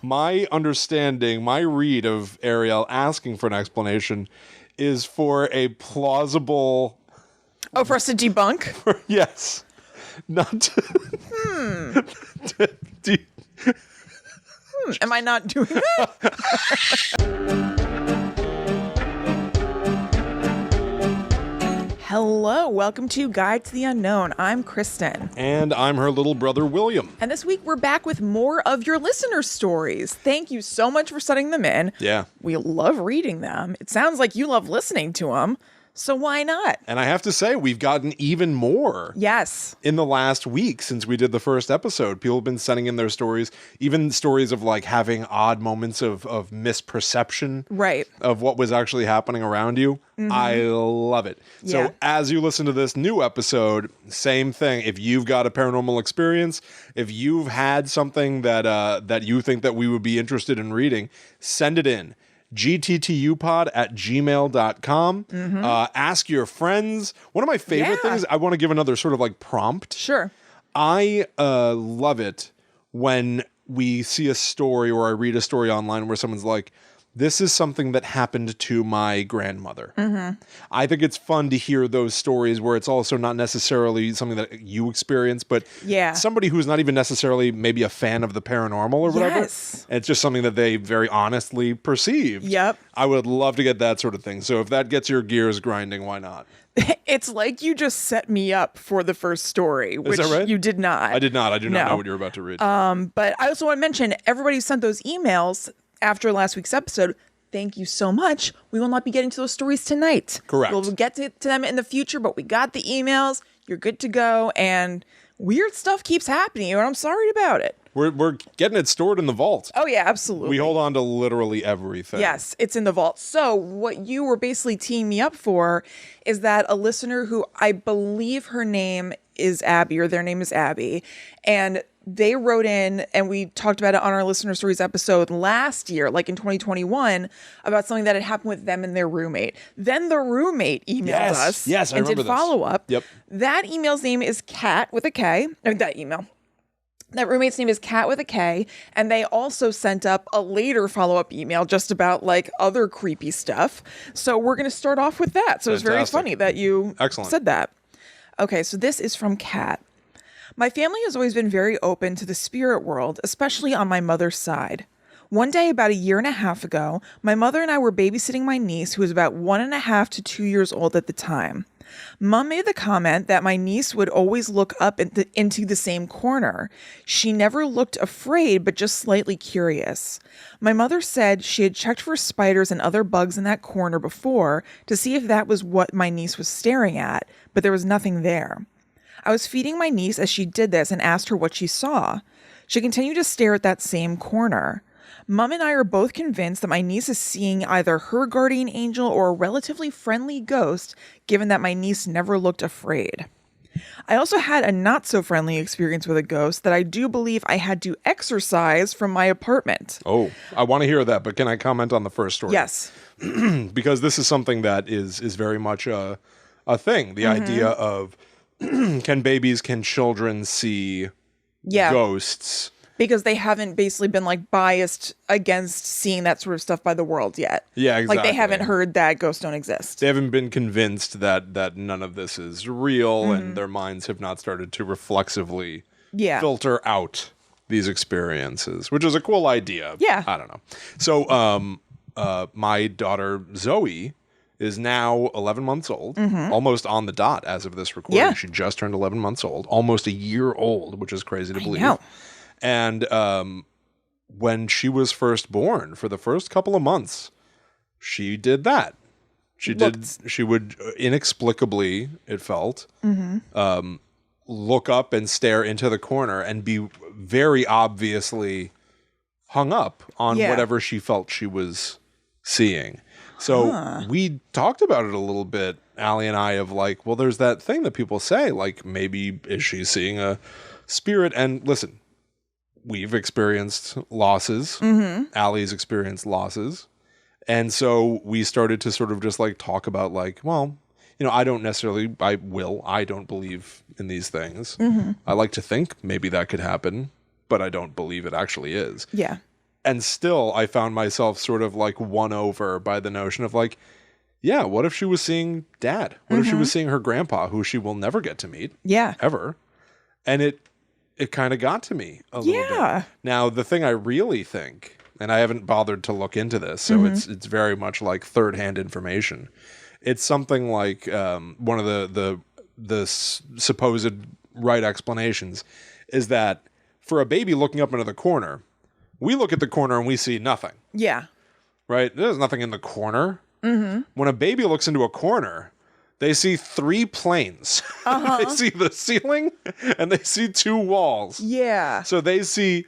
My understanding, my read of Ariel asking for an explanation is for a plausible... Oh, for us to debunk? Yes. Not to... Am I not doing that? Hello, welcome to Guide to the Unknown. I'm Kristen. And I'm her little brother, William. And this week we're back with more of your listener stories. Thank you so much for sending them in. Yeah. We love reading them. It sounds like you love listening to them. So why not? And I have to say, we've gotten even more. Yes. In the last week since we did the first episode. People have been sending in their stories, even stories of like having odd moments of misperception. Right. Of what was actually happening around you. Mm-hmm. I love it. Yeah. So as you listen to this new episode, same thing. If you've got a paranormal experience, if you've had something that you think that we would be interested in reading, send it in. gttupod@gmail.com. Mm-hmm. Ask your friends. One of my favorite things, I want to give another sort of like prompt. Sure. I love it when we see a story or I read a story online where someone's like, this is something that happened to my grandmother. Mm-hmm. I think it's fun to hear those stories where it's also not necessarily something that you experience, but somebody who's not even necessarily maybe a fan of the paranormal or whatever. Yes. It's just something that they very honestly perceived. Yep. I would love to get that sort of thing. So if that gets your gears grinding, why not? It's like you just set me up for the first story, which is that right? You did not. I did not. I do not know what you're about to read. But I also want to mention, everybody who sent those emails after last week's episode, thank you so much. We will not be getting to those stories tonight. Correct. We'll get to them in the future, but we got the emails. You're good to go. And weird stuff keeps happening, and I'm sorry about it. We're getting it stored in the vault. Oh, yeah, absolutely. We hold on to literally everything. Yes, it's in the vault. So what you were basically teeing me up for is that a listener who I believe her name is Abby, or their name is Abby, and they wrote in, and we talked about it on our Listener Stories episode last year, like in 2021, about something that had happened with them and their roommate. Then the roommate emailed us and did follow-up. Yep. That email's name is Kat with a K. That roommate's name is Kat with a K, and they also sent up a later follow-up email just about like other creepy stuff. So we're going to start off with that. So it's very funny that you said that. Okay, so this is from Kat. My family has always been very open to the spirit world, especially on my mother's side. One day, about 1.5 years ago, my mother and I were babysitting my niece, who was about 1.5 to 2 years old at the time. Mom made the comment that my niece would always look up into the same corner. She never looked afraid, but just slightly curious. My mother said she had checked for spiders and other bugs in that corner before to see if that was what my niece was staring at, but there was nothing there. I was feeding my niece as she did this and asked her what she saw. She continued to stare at that same corner. Mom and I are both convinced that my niece is seeing either her guardian angel or a relatively friendly ghost, given that my niece never looked afraid. I also had a not-so-friendly experience with a ghost that I do believe I had to exorcise from my apartment. Oh, I want to hear that, but can I comment on the first story? Yes. Because this is something that is very much a thing. The idea of can children see ghosts? Because they haven't basically been like biased against seeing that sort of stuff by the world yet. Yeah, exactly. Like they haven't heard that ghosts don't exist. They haven't been convinced that none of this is real, and their minds have not started to reflexively filter out these experiences, which is a cool idea. Yeah. I don't know. So my daughter Zoe is now 11 months old, almost on the dot as of this recording. Yeah. She just turned 11 months old, almost a year old, which is crazy to believe. I know. And when she was first born, for the first couple of months, she did that. She would inexplicably, it felt, look up and stare into the corner and be very obviously hung up on whatever she felt she was seeing. So we talked about it a little bit, Allie and I, of like, well, there's that thing that people say, like, maybe is she seeing a spirit? And listen, we've experienced losses. Allie's experienced losses. And so we started to sort of just like talk about like, well, you know, I don't believe in these things. I like to think maybe that could happen, but I don't believe it actually is. Yeah. And still, I found myself sort of like won over by the notion of like, yeah, what if she was seeing dad? What if she was seeing her grandpa, who she will never get to meet? Yeah. Ever. And it kind of got to me a little bit. Now, the thing I really think, and I haven't bothered to look into this, so it's very much like third-hand information. It's something like one of the supposed right explanations is that for a baby looking up into the corner, we look at the corner and we see nothing. Yeah. Right? There's nothing in the corner. When a baby looks into a corner, they see 3 planes. They see the ceiling and they see 2 walls. Yeah. So they see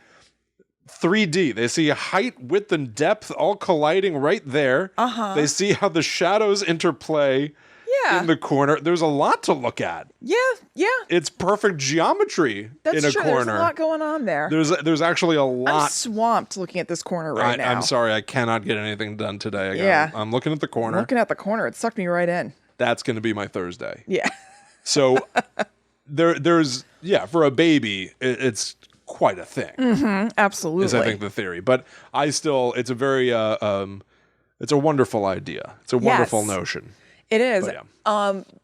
3D. They see height, width, and depth all colliding right there. They see how the shadows interplay in the corner. There's a lot to look at. Yeah. It's perfect geometry in a true. corner. There's a lot going on there. There's actually a lot. I'm swamped looking at this corner right now. I'm sorry, I cannot get anything done today. I'm looking at the corner. Looking at the corner, it sucked me right in. That's going to be my Thursday. Yeah. So there's for a baby, it's quite a thing. Absolutely. Is I think the theory, but it's a very it's a wonderful idea. It's a wonderful notion. It is. But, yeah.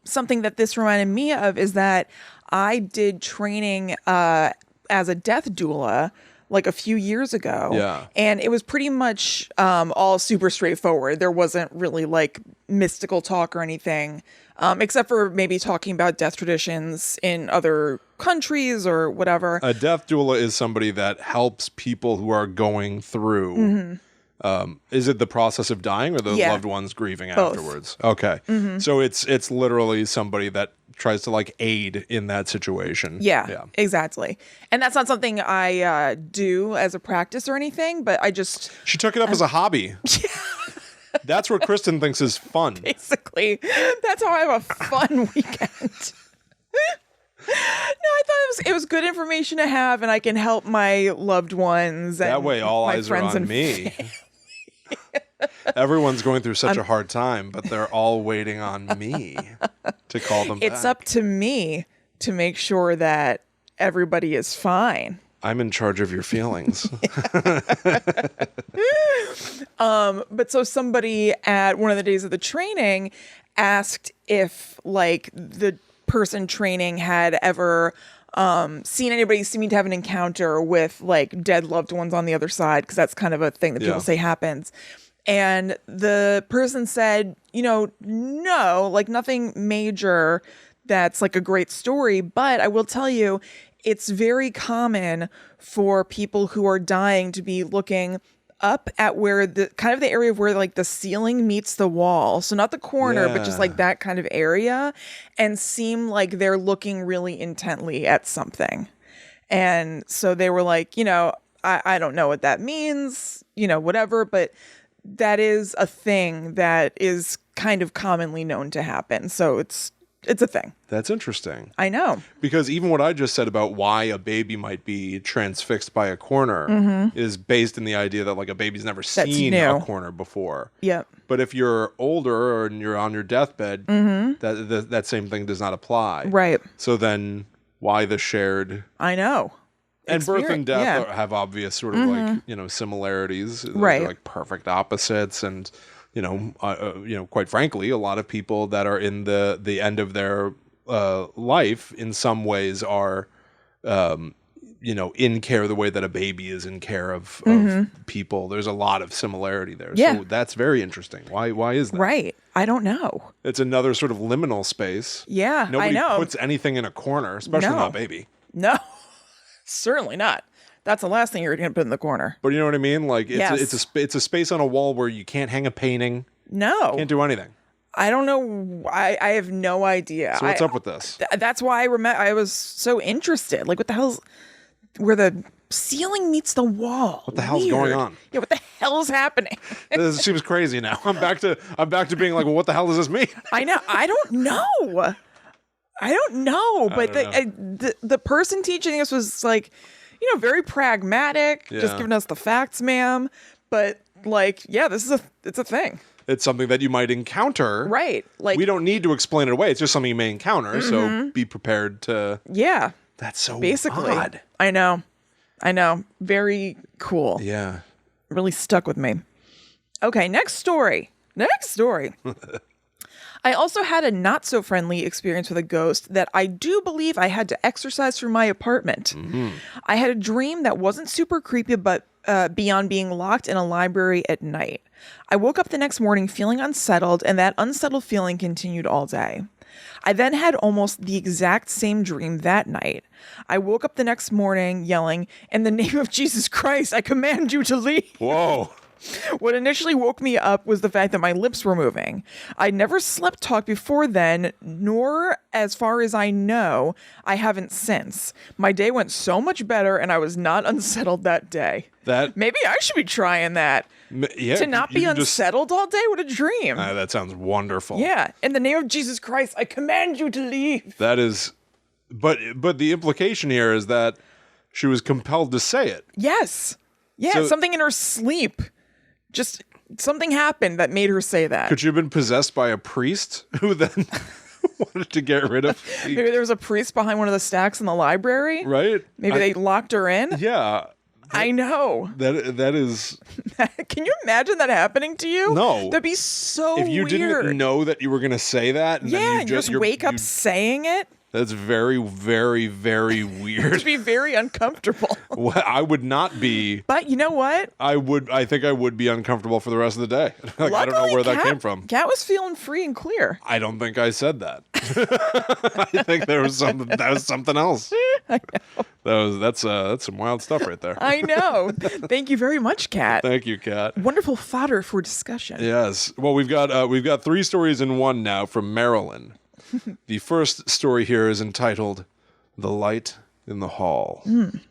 Something that this reminded me of is that I did training as a death doula like a few years ago. Yeah. And it was pretty much all super straightforward. There wasn't really like mystical talk or anything, except for maybe talking about death traditions in other countries or whatever. A death doula is somebody that helps people who are going through. Is it the process of dying or the loved ones grieving afterwards? Okay. So it's literally somebody that tries to like aid in that situation. Yeah, exactly. And that's not something I do as a practice or anything, but She took it up as a hobby. That's what Kristen thinks is fun. Basically, that's how I have a fun weekend. No, I thought it was good information to have, and I can help my loved ones. That and way, all my eyes are friends on and me. Everyone's going through such a hard time, but they're all waiting on me to call them back. It's up to me to make sure that everybody is fine. I'm in charge of your feelings. But so somebody at one of the days of the training asked if like the person training had ever seen anybody seeming to have an encounter with like dead loved ones on the other side, because that's kind of a thing that people say happens. And the person said, no, like nothing major that's like a great story. But I will tell you, it's very common for people who are dying to be looking up at where the kind of the area where like the ceiling meets the wall. So not the corner, but just like that kind of area, and seem like they're looking really intently at something. And so they were like, I don't know what that means, whatever, but that is a thing that is kind of commonly known to happen. So it's a thing. That's interesting. I know. Because even what I just said about why a baby might be transfixed by a corner is based in the idea that like a baby's never seen a corner before. Yep. But if you're older and you're on your deathbed, that same thing does not apply. Right. So then why the shared... I know. And birth and death have obvious sort of like, similarities. Right. They're like perfect opposites. And, quite frankly, a lot of people that are in the end of their life in some ways are, in care the way that a baby is in care of people. There's a lot of similarity there. Yeah. So that's very interesting. Why is that? Right. I don't know. It's another sort of liminal space. Yeah, Nobody I know. puts anything in a corner, especially not a baby. No, certainly not. That's the last thing you're going to put in the corner. But you know what I mean? Like it's a space on a wall where you can't hang a painting. No. Can't do anything. I don't know. I have no idea. So what's up with this? That's why I was so interested. Like, what the hell's where the ceiling meets the wall? What the hell's going on? Yeah, what the hell is happening? This seems crazy now. I'm back to being like, well, what the hell does this mean? I know. I don't know. But the person teaching us was like, very pragmatic, just giving us the facts, ma'am. But like, it's a thing. It's something that you might encounter. Right. Like, we don't need to explain it away. It's just something you may encounter. So be prepared to. Yeah. That's so basically odd. I know. Very cool. Yeah. really stuck with me. Okay, next story. I also had a not so friendly experience with a ghost that I do believe I had to exorcise from my apartment. I had a dream that wasn't super creepy, but beyond being locked in a library at night. I woke up the next morning feeling unsettled, and that unsettled feeling continued all day. I then had almost the exact same dream that night. I woke up the next morning yelling, "In the name of Jesus Christ, I command you to leave." Whoa. What initially woke me up was the fact that my lips were moving. I'd never slept talk before then, nor, as far as I know, I haven't since. My day went so much better, and I was not unsettled that day. Maybe I should be trying that. Yeah, to not be unsettled all day? What a dream. That sounds wonderful. Yeah. In the name of Jesus Christ, I command you to leave. That is... But the implication here is that she was compelled to say it. Yes. Yeah, so, something in her sleep. Just something happened that made her say that. Could she have been possessed by a priest who then wanted to get rid of... Maybe there was a priest behind one of the stacks in the library. Right. Maybe they locked her in. Yeah. I know. That is... Can you imagine that happening to you? No. That'd be so weird. If you didn't know that you were going to say that... And then you just wake up saying it. That's very, very, very weird. It'd be very uncomfortable. Well, I would not be. But you know what? I think I would be uncomfortable for the rest of the day. Luckily, I don't know where that came from. Kat was feeling free and clear. I don't think I said that. I think that was something else. I know. That's some wild stuff right there. I know. Thank you very much, Kat. Thank you, Kat. Wonderful fodder for discussion. Yes. Well, we've got 3 stories in one now from Maryland. The first story here is entitled "The Light in the Hall." In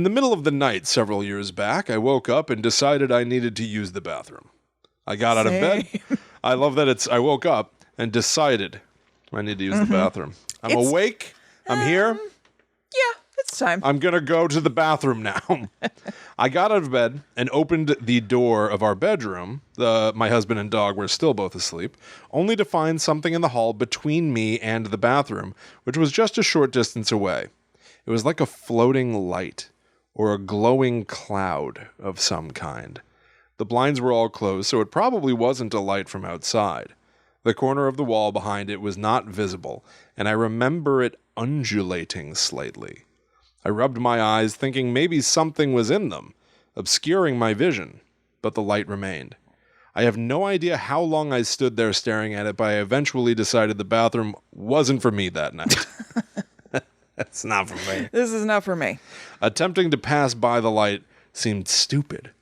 the middle of the night several years back, I woke up and decided I needed to use the bathroom. I got out of bed. I love that I woke up and decided I need to use the bathroom. I'm awake. I'm here. Yeah, it's time. I'm going to go to the bathroom now. I got out of bed and opened the door of our bedroom. My husband and dog were still both asleep, only to find something in the hall between me and the bathroom, which was just a short distance away. It was like a floating light or a glowing cloud of some kind. The blinds were all closed, so it probably wasn't a light from outside. The corner of the wall behind it was not visible, and I remember it undulating slightly. I rubbed my eyes, thinking maybe something was in them, obscuring my vision, but the light remained. I have no idea how long I stood there staring at it, but I eventually decided the bathroom wasn't for me that night. That's not for me. This is not for me. Attempting to pass by the light seemed stupid,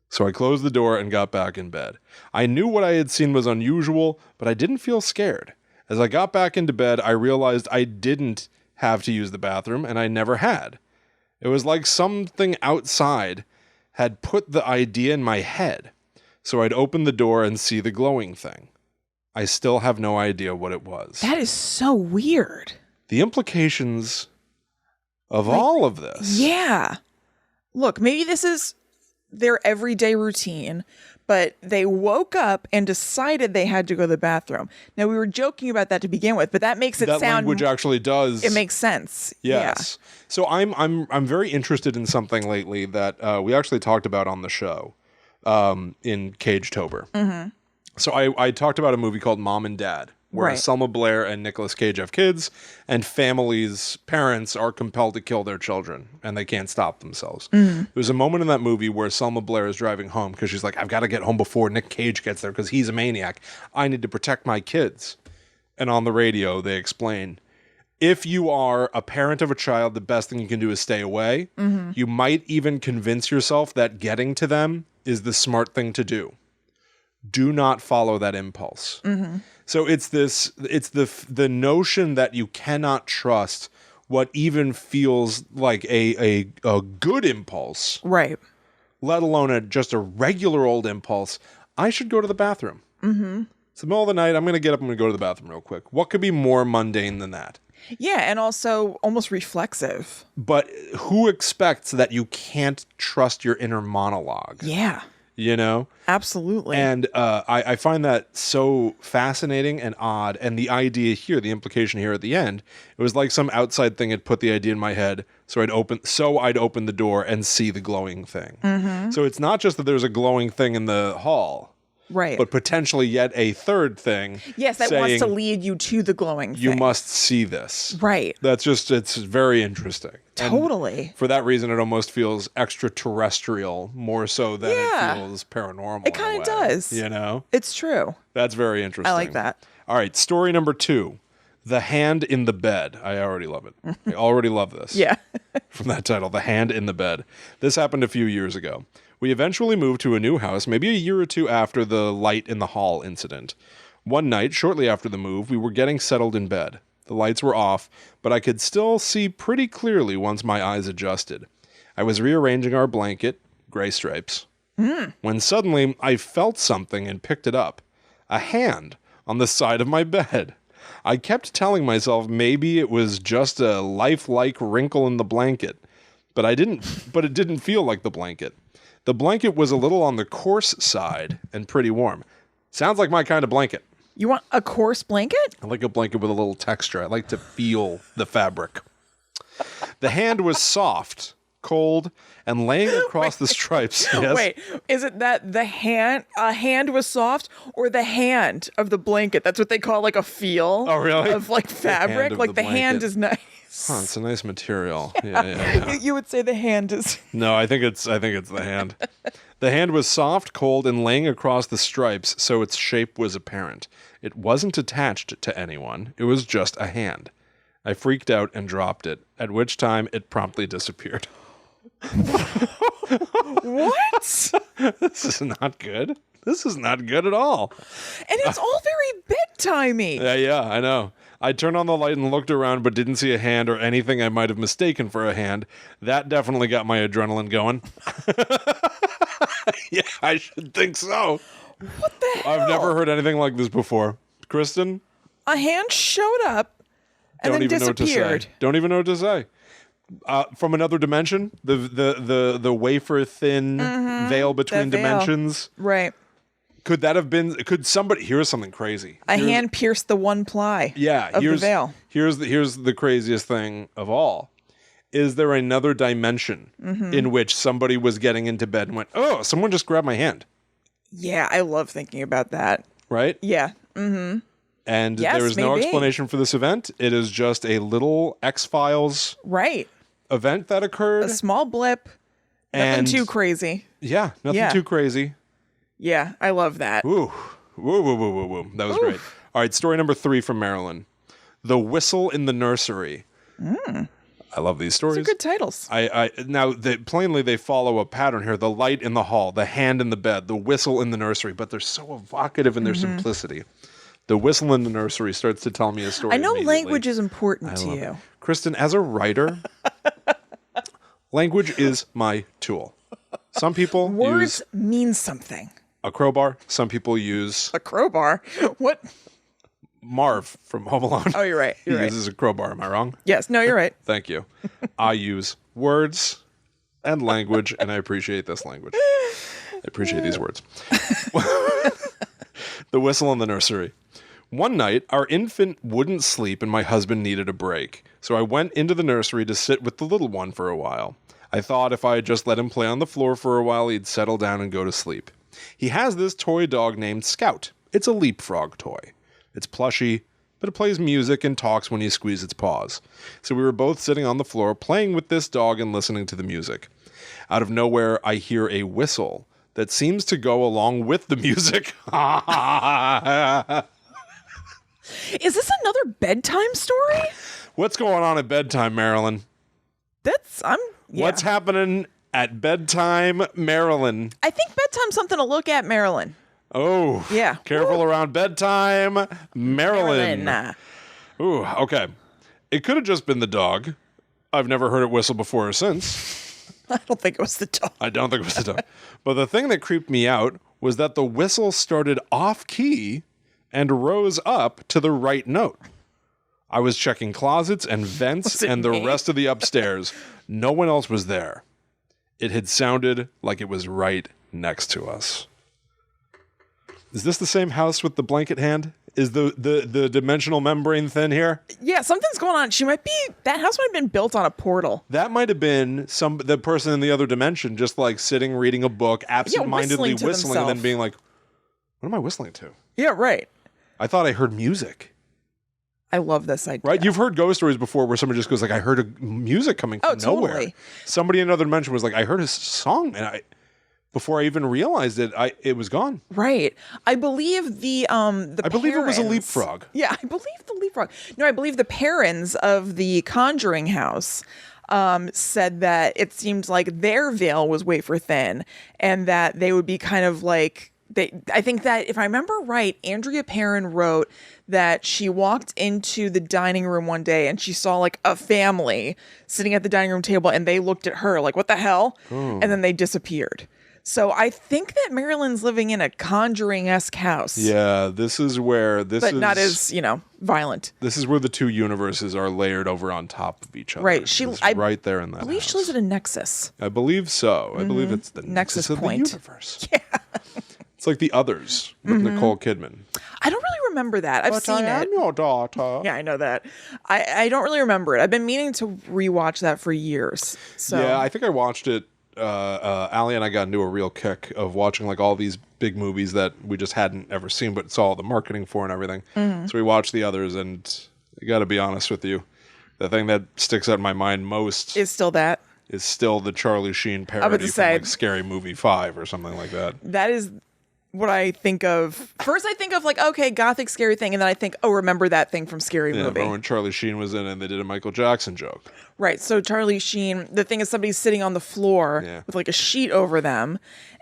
so I closed the door and got back in bed. I knew what I had seen was unusual, but I didn't feel scared. As I got back into bed, I realized I didn't have to use the bathroom, and I never had. It was like something outside had put the idea in my head, so I'd open the door and see the glowing thing. I still have no idea what it was. That is so weird. The implications of all of this. Yeah. Look, maybe this is their everyday routine, but they woke up and decided they had to go to the bathroom. Now, we were joking about that to begin with, but that makes it that sound... language actually does... It makes sense. Yes. Yeah. So I'm very interested in something lately that we actually talked about on the show in Cagetober. Mm-hmm. So I talked about a movie called Mom and Dad, where Selma Blair and Nicolas Cage have kids, and parents are compelled to kill their children, and they can't stop themselves. Mm-hmm. There's a moment in that movie where Selma Blair is driving home because she's like, I've got to get home before Nick Cage gets there because he's a maniac. I need to protect my kids. And on the radio, they explain, if you are a parent of a child, the best thing you can do is stay away. Mm-hmm. You might even convince yourself that getting to them is the smart thing to do. Do not follow that impulse. Mm-hmm. So it's the notion that you cannot trust what even feels like a good impulse. Right. Let alone just a regular old impulse. I should go to the bathroom. Mm-hmm. It's the middle of the night. I'm going to get up. I'm going to go to the bathroom real quick. What could be more mundane than that? Yeah, and also almost reflexive. But who expects that you can't trust your inner monologue? Yeah. you know? Absolutely. And I find that so fascinating and odd. And the idea here, the implication here at the end, it was like some outside thing had put the idea in my head. So I'd open the door and see the glowing thing. Mm-hmm. So it's not just that there's a glowing thing in the hall, right. but potentially yet a third thing. Yes, that wants to lead you to the glowing thing. You must see this. Right. It's very interesting. Totally. And for that reason, it almost feels extraterrestrial more so than it feels paranormal. It kind of does. You know? It's true. That's very interesting. I like that. All right, story number 2. The Hand in the Bed. I already love it. I already love this. Yeah. From that title, The Hand in the Bed. This happened a few years ago. We eventually moved to a new house, maybe a year or two after the light in the hall incident. One night, shortly after the move, we were getting settled in bed. The lights were off, but I could still see pretty clearly once my eyes adjusted. I was rearranging our blanket, gray stripes, when suddenly I felt something and picked it up. A hand on the side of my bed. I kept telling myself maybe it was just a lifelike wrinkle in the blanket, but it didn't feel like the blanket. The blanket was a little on the coarse side and pretty warm. Sounds like my kind of blanket. You want a coarse blanket? I like a blanket with a little texture. I like to feel the fabric. The hand was soft, cold, and laying across the stripes. Yes? Wait, is it that a hand was soft, or the hand of the blanket? That's what they call like a feel. Oh, really? Of like fabric. Like the hand is nice. Huh, it's a nice material. Yeah. You would say the hand is. No, I think it's the hand. The hand was soft, cold, and laying across the stripes, so its shape was apparent. It wasn't attached to anyone. It was just a hand. I freaked out and dropped it, at which time it promptly disappeared. What? This is not good. This is not good at all. And it's all very bedtimey. Yeah, I know. I turned on the light and looked around, but didn't see a hand or anything I might have mistaken for a hand. That definitely got my adrenaline going. Yeah, I should think so. What the hell? I've never heard anything like this before. Kristen? A hand showed up and then disappeared. Don't even know what to say. From another dimension, the wafer thin veil between dimensions. Right. Could that have been? Could somebody? Here's something crazy. A hand pierced the one ply. Yeah. Of the veil. Here's the craziest thing of all. Is there another dimension in which somebody was getting into bed and went, "Oh, someone just grabbed my hand"? Yeah, I love thinking about that. Right? Yeah. Mm-hmm. And yes, there is no explanation for this event. It is just a little X-Files event that occurred. A small blip. Nothing too crazy. Yeah, nothing too crazy. Yeah, I love that. Woo. That was great. All right, story number 3 from Maryland. The Whistle in the Nursery. I love these stories. Those are good titles. Now, plainly, they follow a pattern here. The light in the hall, the hand in the bed, the whistle in the nursery, but they're so evocative in their simplicity. The Whistle in the Nursery starts to tell me a story. I know language is important to you. Kristen, as a writer, language is my tool. Some people Words mean something. A crowbar. Some people use... A crowbar? What? Marv from Home Alone. Oh, you're right. He uses a crowbar. Am I wrong? Yes. No, you're right. Thank you. I use words and language, and I appreciate this language. I appreciate these words. The Whistle in the Nursery. One night, our infant wouldn't sleep and my husband needed a break. So I went into the nursery to sit with the little one for a while. I thought if I had just let him play on the floor for a while, he'd settle down and go to sleep. He has this toy dog named Scout. It's a leapfrog toy. It's plushy, but it plays music and talks when you squeeze its paws. So we were both sitting on the floor playing with this dog and listening to the music. Out of nowhere, I hear a whistle that seems to go along with the music. Is this another bedtime story? What's going on at bedtime, Marilyn? What's happening at bedtime, Marilyn? I think bedtime's something to look at, Marilyn. Oh. Yeah. Careful around bedtime, Marilyn. Ooh, okay. It could have just been the dog. I've never heard it whistle before or since. I don't think it was the dog. I don't think it was the dog. But the thing that creeped me out was that the whistle started off key and rose up to the right note. I was checking closets and vents and the rest of the upstairs. No one else was there. It had sounded like it was right next to us. Is this the same house with the blanket hand? Is the dimensional membrane thin here? Yeah, something's going on. That house might have been built on a portal. That might have been the person in the other dimension just like sitting, reading a book, absentmindedly whistling and then being like, what am I whistling to? Yeah, right. I thought I heard music. I love this idea. Right? You've heard ghost stories before where someone just goes like, I heard music coming from nowhere. Totally. Somebody in another dimension was like, I heard a song, and before I even realized it, it was gone. Right. I believe I believe it was a leapfrog. Yeah, I believe the leapfrog. No, I believe the parents of the Conjuring house said that it seemed like their veil was wafer thin, and that they would be kind of like. I think that if I remember right, Andrea Perrin wrote that she walked into the dining room one day and she saw like a family sitting at the dining room table and they looked at her like, what the hell? And then they disappeared. So I think that Marilyn's living in a Conjuring-esque house. Yeah, this is where but not as, violent. This is where the two universes are layered over on top of each other. Right. Right there in that I believe she lives at a nexus. I believe so. I believe it's the nexus of point. the universe. Yeah. It's like The Others with Nicole Kidman. I don't really remember that. I've seen it. I am your daughter. Yeah, I know that. I don't really remember it. I've been meaning to rewatch that for years. So yeah, I think I watched it. Allie and I got into a real kick of watching like all these big movies that we just hadn't ever seen, but saw the marketing for and everything. So we watched The Others, and I got to be honest with you, the thing that sticks out in my mind most is still the Charlie Sheen parody from like Scary Movie 5 or something like that. That is what I think of. First I think of like, okay, gothic scary thing, and then I think, oh, remember that thing from Scary Movie. Yeah, when Charlie Sheen was in it and they did a Michael Jackson joke. Right, so Charlie Sheen, the thing is somebody's sitting on the floor with like a sheet over them,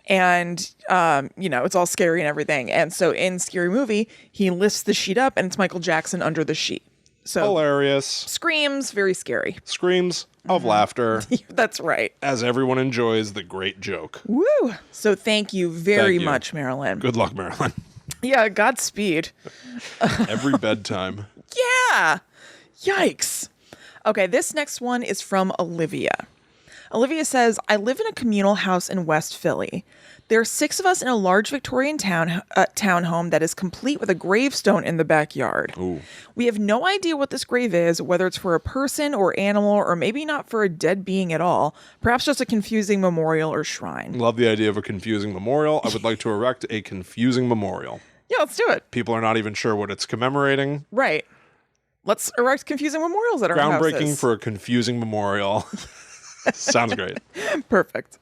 and it's all scary and everything. And so in Scary Movie, he lifts the sheet up and it's Michael Jackson under the sheet. So hilarious. Screams, very scary. Screams of laughter. That's right. As everyone enjoys the great joke. Woo! So thank you very much, Marilyn. Good luck, Marilyn. Yeah, Godspeed. Every bedtime. Yeah. Yikes. Okay, this next one is from Olivia. Olivia says, I live in a communal house in West Philly. There are 6 of us in a large Victorian townhome that is complete with a gravestone in the backyard. Ooh. We have no idea what this grave is, whether it's for a person or animal, or maybe not for a dead being at all. Perhaps just a confusing memorial or shrine. Love the idea of a confusing memorial. I would like to erect a confusing memorial. Yeah, let's do it. People are not even sure what it's commemorating. Right. Let's erect confusing memorials at our houses. Groundbreaking for a confusing memorial. Sounds great. Perfect.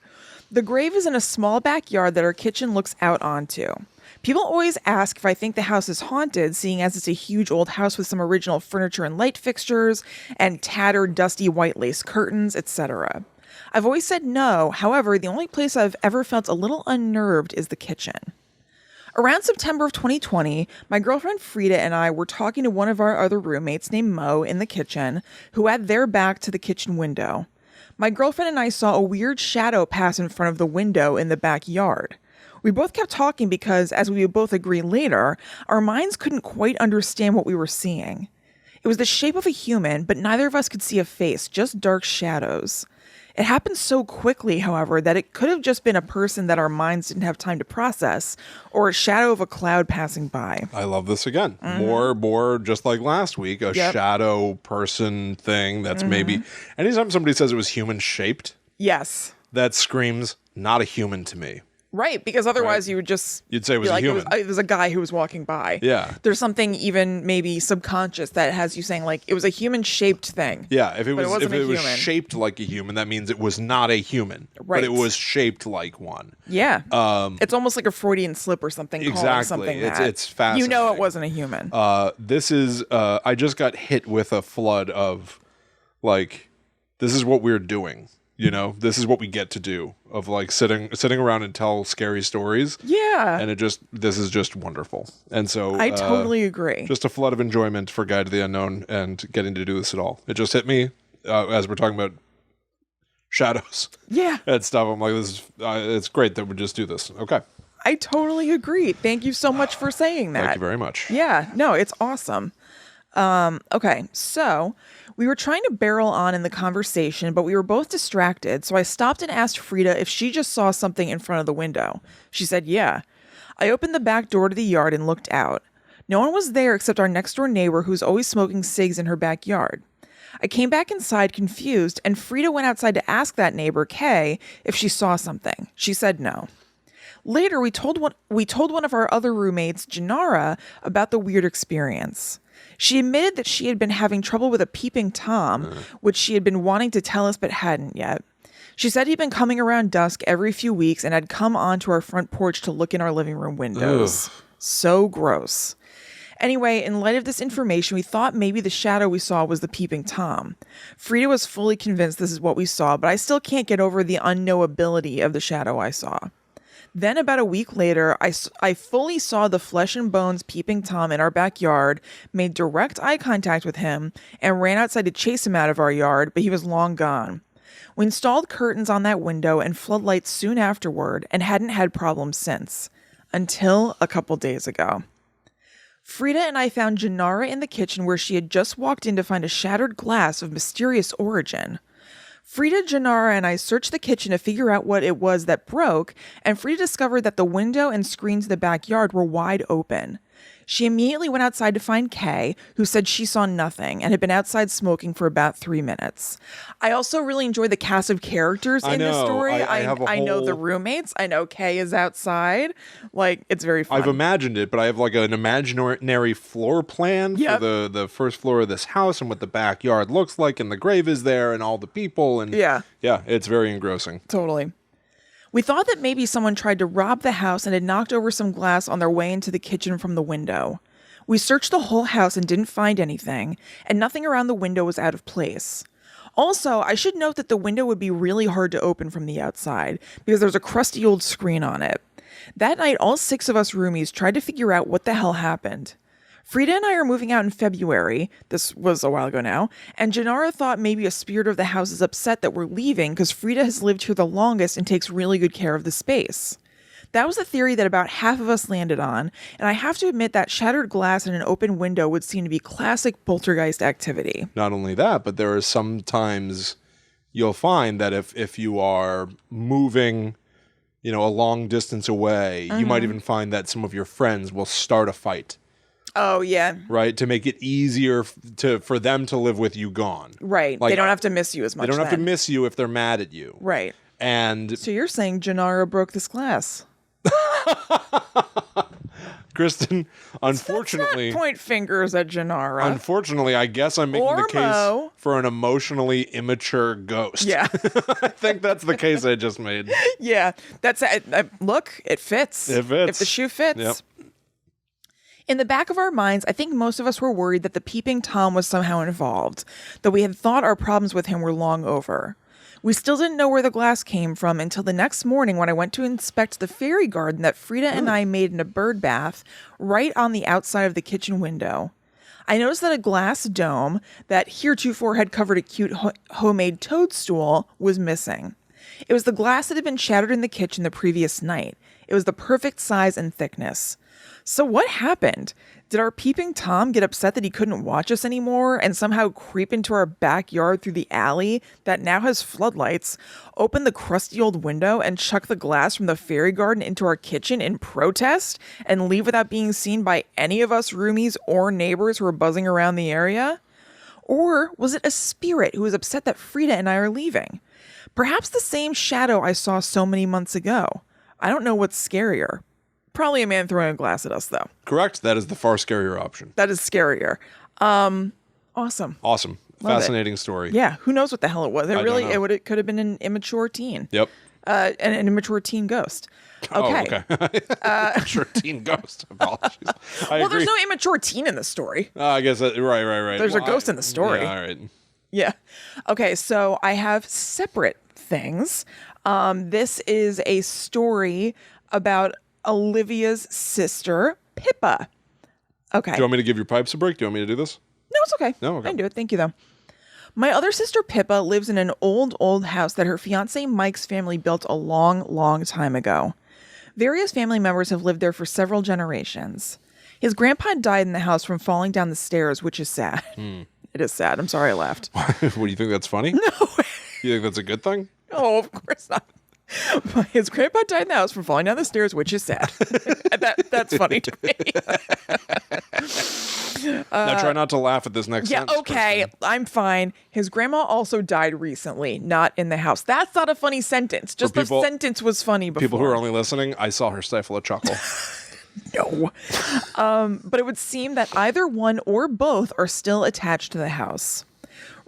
The grave is in a small backyard that our kitchen looks out onto. People always ask if I think the house is haunted, seeing as it's a huge old house with some original furniture and light fixtures and tattered, dusty white lace curtains, etc. I've always said no. However, the only place I've ever felt a little unnerved is the kitchen. Around September of 2020, my girlfriend Frida and I were talking to one of our other roommates named Mo in the kitchen, who had their back to the kitchen window. My girlfriend and I saw a weird shadow pass in front of the window in the backyard. We both kept talking because, as we would both agree later, our minds couldn't quite understand what we were seeing. It was the shape of a human, but neither of us could see a face, just dark shadows. It happened so quickly, however, that it could have just been a person that our minds didn't have time to process, or a shadow of a cloud passing by. I love this again. More just like last week, a shadow person thing that's maybe... Anytime somebody says it was human-shaped, yes, that screams not a human to me. Right, because otherwise you would just... You'd say it was a human. It was a guy who was walking by. Yeah. There's something even maybe subconscious that has you saying like, it was a human-shaped thing. Yeah, if it was shaped like a human, that means it was not a human. Right. But it was shaped like one. Yeah. It's almost like a Freudian slip or something. Exactly. Something It's fascinating. You know it wasn't a human. This is... I just got hit with a flood of, like, this is what we're doing. You know, this is what we get to do, of like sitting around and tell scary stories. Yeah. And this is just wonderful. And so I totally agree. Just a flood of enjoyment for Guide to the Unknown and getting to do this at all. It just hit me as we're talking about shadows. Yeah. And stuff. I'm like, this is it's great that we just do this. Okay. I totally agree. Thank you so much for saying that. Thank you very much. Yeah. No, it's awesome. Okay, so we were trying to barrel on in the conversation, but we were both distracted, so I stopped and asked Frida if she just saw something in front of the window. She said, yeah. I opened the back door to the yard and looked out. No one was there except our next-door neighbor who's always smoking cigs in her backyard. I came back inside confused, and Frida went outside to ask that neighbor, Kay, if she saw something. She said no. Later, we told one of our other roommates, Janara, about the weird experience. She admitted that she had been having trouble with a peeping Tom, which she had been wanting to tell us but hadn't yet. She said he'd been coming around dusk every few weeks and had come onto our front porch to look in our living room windows. Ugh. So gross. Anyway, in light of this information, we thought maybe the shadow we saw was the peeping Tom. Frida was fully convinced this is what we saw, but I still can't get over the unknowability of the shadow I saw. Then about a week later, I fully saw the flesh and bones peeping Tom in our backyard, made direct eye contact with him, and ran outside to chase him out of our yard, but he was long gone. We installed curtains on that window and floodlights soon afterward and hadn't had problems since. Until a couple days ago. Frida and I found Janara in the kitchen where she had just walked in to find a shattered glass of mysterious origin. Frida, Janara, and I searched the kitchen to figure out what it was that broke, and Frida discovered that the window and screens in the backyard were wide open. She immediately went outside to find Kay, who said she saw nothing and had been outside smoking for about 3 minutes. I also really enjoy the cast of characters in this story. I know the roommates. I know Kay is outside. Like, it's very fun. I've imagined it, but I have like an imaginary floor plan for the first floor of this house and what the backyard looks like, and the grave is there and all the people. And yeah, it's very engrossing. Totally. We thought that maybe someone tried to rob the house and had knocked over some glass on their way into the kitchen from the window. We searched the whole house and didn't find anything, and nothing around the window was out of place. Also, I should note that the window would be really hard to open from the outside because there's a crusty old screen on it. That night, all 6 of us roomies tried to figure out what the hell happened. Frida and I are moving out in February, this was a while ago now, and Janara thought maybe a spirit of the house is upset that we're leaving because Frida has lived here the longest and takes really good care of the space. That was a theory that about half of us landed on, and I have to admit that shattered glass and an open window would seem to be classic poltergeist activity. Not only that, but there are sometimes you'll find that if you are moving, a long distance away, you might even find that some of your friends will start a fight. Oh, yeah. Right? To make it easier for them to live with you gone. Right. Like, they don't have to miss you as much. They don't have to miss you if they're mad at you. Right. And so you're saying Janara broke this glass? Kristen, unfortunately... Let's not point fingers at Janara. Unfortunately, I guess I'm making the case for an emotionally immature ghost. Yeah. I think that's the case I just made. Yeah. That's look, it fits. It fits. If the shoe fits. Yep. In the back of our minds, I think most of us were worried that the peeping Tom was somehow involved, though we had thought our problems with him were long over. We still didn't know where the glass came from until the next morning when I went to inspect the fairy garden that Frida and I made in a bird bath right on the outside of the kitchen window. I noticed that a glass dome that heretofore had covered a cute homemade toadstool was missing. It was the glass that had been shattered in the kitchen the previous night. It was the perfect size and thickness. So what happened? Did our peeping Tom get upset that he couldn't watch us anymore and somehow creep into our backyard through the alley that now has floodlights, open the crusty old window and chuck the glass from the fairy garden into our kitchen in protest and leave without being seen by any of us roomies or neighbors who were buzzing around the area? Or was it a spirit who was upset that Frida and I are leaving? Perhaps the same shadow I saw so many months ago. I don't know what's scarier. Probably a man throwing a glass at us, though. Correct. That is the far scarier option. That is scarier. Awesome. Awesome. Love Fascinating it. story. Yeah. Who knows what the hell it was? It could have been an immature teen. Yep. An immature teen ghost. Okay. Oh, okay. Immature teen ghost. Apologies. Well, there's no immature teen in the story. I guess right. There's a ghost in the story. Yeah, all right. Yeah. Okay. So I have separate things. This is a story about Olivia's sister, Pippa. Okay. Do you want me to give your pipes a break? Do you want me to do this? No, it's okay. No, okay. I can do it. Thank you, though. My other sister, Pippa, lives in an old house that her fiance Mike's family built a long time ago. Various family members have lived there for several generations. His grandpa died in the house from falling down the stairs, which is sad. It is sad. I'm sorry I laughed. What, do you think that's funny? No. You think that's a good thing? Oh, of course not. His grandpa died in the house from falling down the stairs, which is sad. That's funny to me. Now try not to laugh at this next sentence. Okay, Kristen. I'm fine. His grandma also died recently, not in the house. That's not a funny sentence. Just the sentence was funny before. People who are only listening, I saw her stifle a chuckle. No. But it would seem that either one or both are still attached to the house.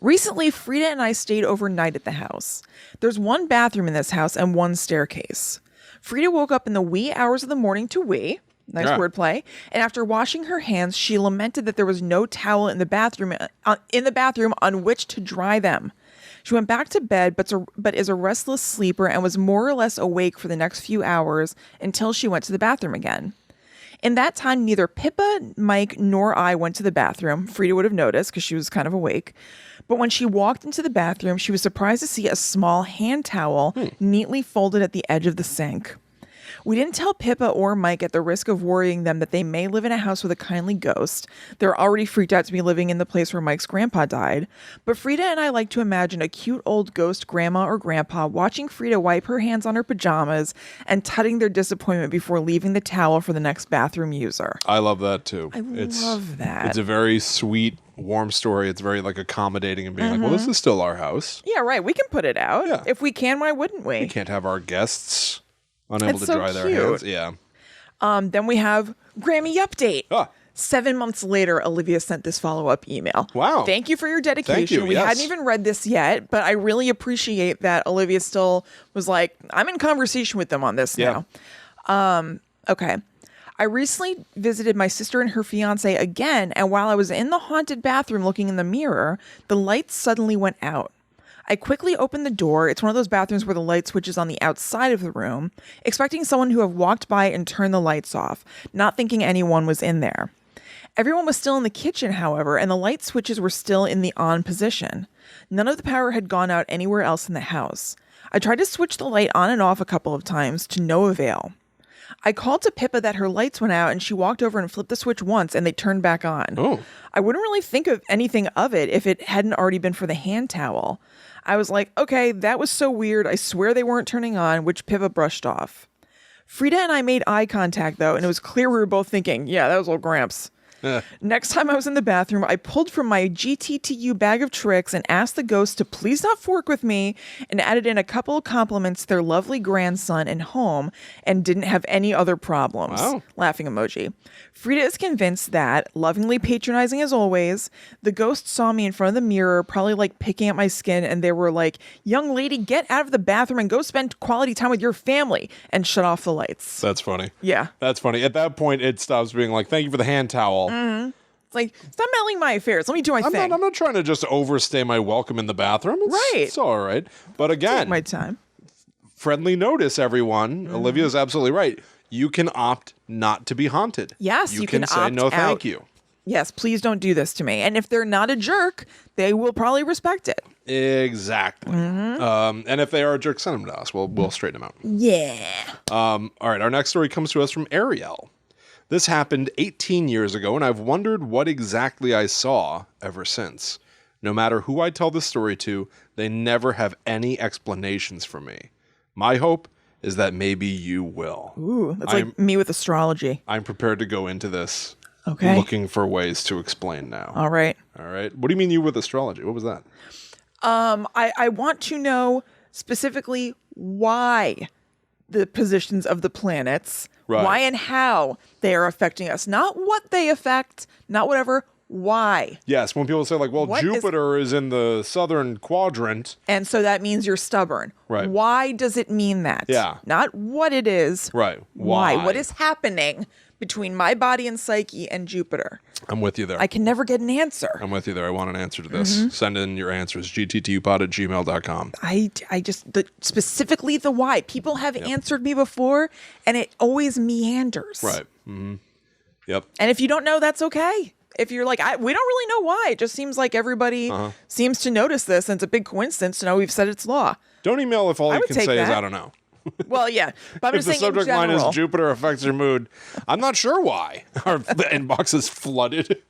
Recently, Frida and I stayed overnight at the house. There's one bathroom in this house and one staircase. Frida woke up in the wee hours of the morning to wee. Nice wordplay. And after washing her hands, she lamented that there was no towel in the bathroom on which to dry them. She went back to bed, but is a restless sleeper and was more or less awake for the next few hours until she went to the bathroom again. In that time, neither Pippa, Mike, nor I went to the bathroom. Frida would have noticed because she was kind of awake. But when she walked into the bathroom, she was surprised to see a small hand towel neatly folded at the edge of the sink. We didn't tell Pippa or Mike at the risk of worrying them that they may live in a house with a kindly ghost. They're already freaked out to be living in the place where Mike's grandpa died. But Frida and I like to imagine a cute old ghost grandma or grandpa watching Frida wipe her hands on her pajamas and tutting their disappointment before leaving the towel for the next bathroom user. I love that too. I love that. It's a very sweet, warm story. It's very like accommodating and being like, well, this is still our house. Yeah, right. We can put it out. Yeah. If we can, why wouldn't we? We can't have our guests unable It's to so dry their cute. hands. Yeah. Then we have Grammy update. 7 months later, Olivia sent this follow-up email. Wow. Thank you for your dedication. Thank you, We yes. hadn't even read this yet, but I really appreciate that Olivia still was like, I'm in conversation with them on this now. Okay. I recently visited my sister and her fiance again, and while I was in the haunted bathroom looking in the mirror, the lights suddenly went out. I quickly opened the door. It's one of those bathrooms where the light switches on the outside of the room, expecting someone to have walked by and turned the lights off, not thinking anyone was in there. Everyone was still in the kitchen, however, and the light switches were still in the on position. None of the power had gone out anywhere else in the house. I tried to switch the light on and off a couple of times to no avail. I called to Pippa that her lights went out and she walked over and flipped the switch once and they turned back on. Oh. I wouldn't really think of anything of it if it hadn't already been for the hand towel. I was like, okay, that was so weird. I swear they weren't turning on, which Pippa brushed off. Frida and I made eye contact though, and it was clear we were both thinking, yeah, that was old Gramps. Next time I was in the bathroom, I pulled from my GTTU bag of tricks and asked the ghost to please not fork with me and added in a couple of compliments to their lovely grandson and home and didn't have any other problems. Wow. Laughing emoji. Frida is convinced that, lovingly patronizing as always, the ghost saw me in front of the mirror, probably like picking at my skin, and they were like, young lady, get out of the bathroom and go spend quality time with your family, and shut off the lights. That's funny. Yeah. That's funny. At that point, it stops being like, thank you for the hand towel. It's like, stop meddling my affairs. Let me do my thing. I'm not trying to just overstay my welcome in the bathroom. It's all right. But again, Take my time. Friendly notice, everyone. Olivia's absolutely right. You can opt not to be haunted. Yes, you can say opt no thank out. you. Yes, please don't do this to me. And if they're not a jerk, they will probably respect it. Exactly. And if they are a jerk, send them to us. We'll straighten them out. Yeah. All right, our next story comes to us from Ariel. This happened 18 years ago, and I've wondered what exactly I saw ever since. No matter who I tell the story to, they never have any explanations for me. My hope is that maybe you will. Ooh, that's like me with astrology. I'm prepared to go into this Okay. looking for ways to explain now. All right. All right. What do you mean you with astrology? What was that? I want to know specifically why the positions of the planets, Right. why and how they are affecting us. Not what they affect, not whatever, why. Yes, when people say like, well, What is- Jupiter is in the southern quadrant. And so that means you're stubborn. Right. Why does it mean that? Yeah. Not what it is. Right. Why? What is happening between my body and psyche and Jupiter? I'm with you there. I can never get an answer. I'm with you there. I want an answer to this. Send in your answers. gttupod@gmail.com. I just, specifically the why. People have answered me before, and it always meanders. Right. Mm-hmm. Yep. And if you don't know, that's okay. If you're like, we don't really know why. It just seems like everybody seems to notice this, and it's a big coincidence to know we've said it's law. Don't email if all you would can take say is, that. I don't know. Well, yeah. But I'm If just the saying in subject line is general. Jupiter affects your mood, I'm not sure why. The inbox is flooded.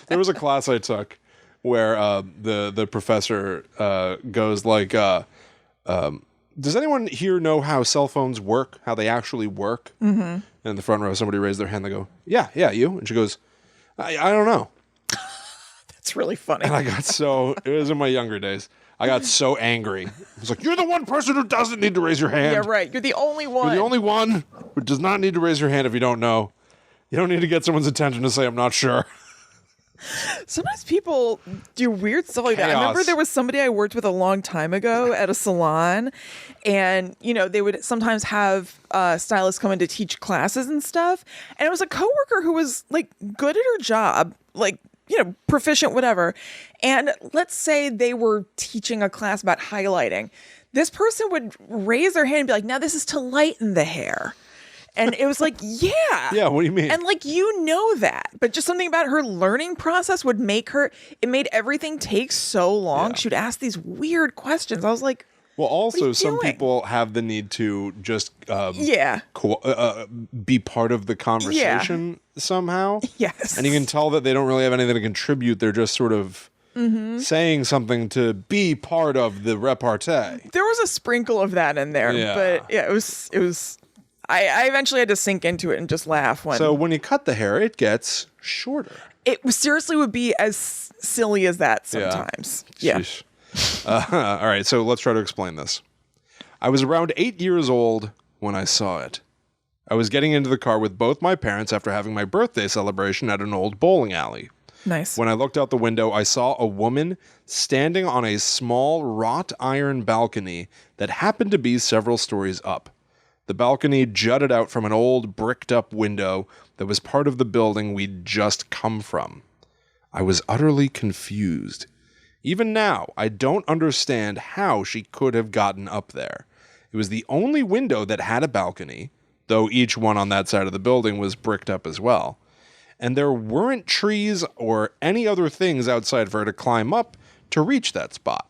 There was a class I took where the professor goes like, does anyone here know how cell phones work, how they actually work? Mm-hmm. And in the front row, somebody raised their hand. They go, yeah, you. And she goes, I don't know. It's really funny. And I got so, it was in my younger days, I got so angry. I was like, you're the one person who doesn't need to raise your hand. Yeah, right. You're the only one. You're the only one who does not need to raise your hand if you don't know. You don't need to get someone's attention to say, I'm not sure. Sometimes people do weird stuff like that. I Chaos. remember there was somebody I worked with a long time ago at a salon, and they would sometimes have stylists come in to teach classes and stuff. And it was a coworker who was like good at her job, like proficient, whatever. And let's say they were teaching a class about highlighting. This person would raise their hand and be like, "Now this is to lighten the hair." And it was like, yeah. Yeah, what do you mean? And like, that. But just something about her learning process would make it made everything take so long. Yeah. She would ask these weird questions. I was like, well, also, some doing? people have the need to just be part of the conversation somehow. Yes. And you can tell that they don't really have anything to contribute. They're just sort of saying something to be part of the repartee. There was a sprinkle of that in there. Yeah. But yeah, it was. I eventually had to sink into it and just laugh. So when you cut the hair, it gets shorter. It seriously would be as silly as that sometimes. Yeah. All right, so let's try to explain this. I was around 8 years old when I saw it. I was getting into the car with both my parents after having my birthday celebration at an old bowling alley. Nice. When I looked out the window, I saw a woman standing on a small wrought iron balcony that happened to be several stories up. The balcony jutted out from an old bricked-up window that was part of the building we'd just come from. I was utterly confused. Even now, I don't understand how she could have gotten up there. It was the only window that had a balcony, though each one on that side of the building was bricked up as well. And there weren't trees or any other things outside for her to climb up to reach that spot.